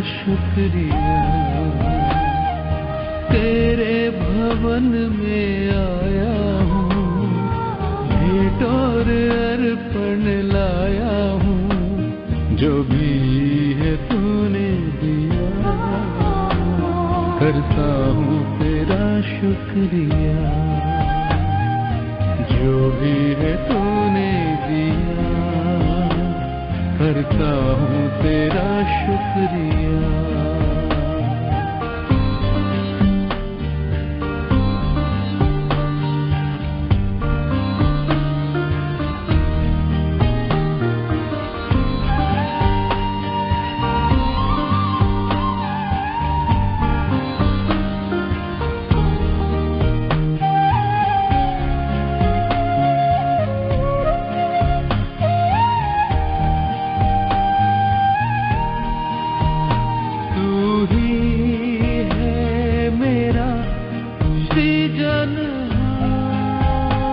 शुक्रिया। तेरे भवन में आया हूँ, भेंट और अर्पण लाया हूँ, जो भी है तूने दिया, करता हूँ तेरा शुक्रिया। जो भी है तूने दिया, करता हूँ तेरा शुक्रिया।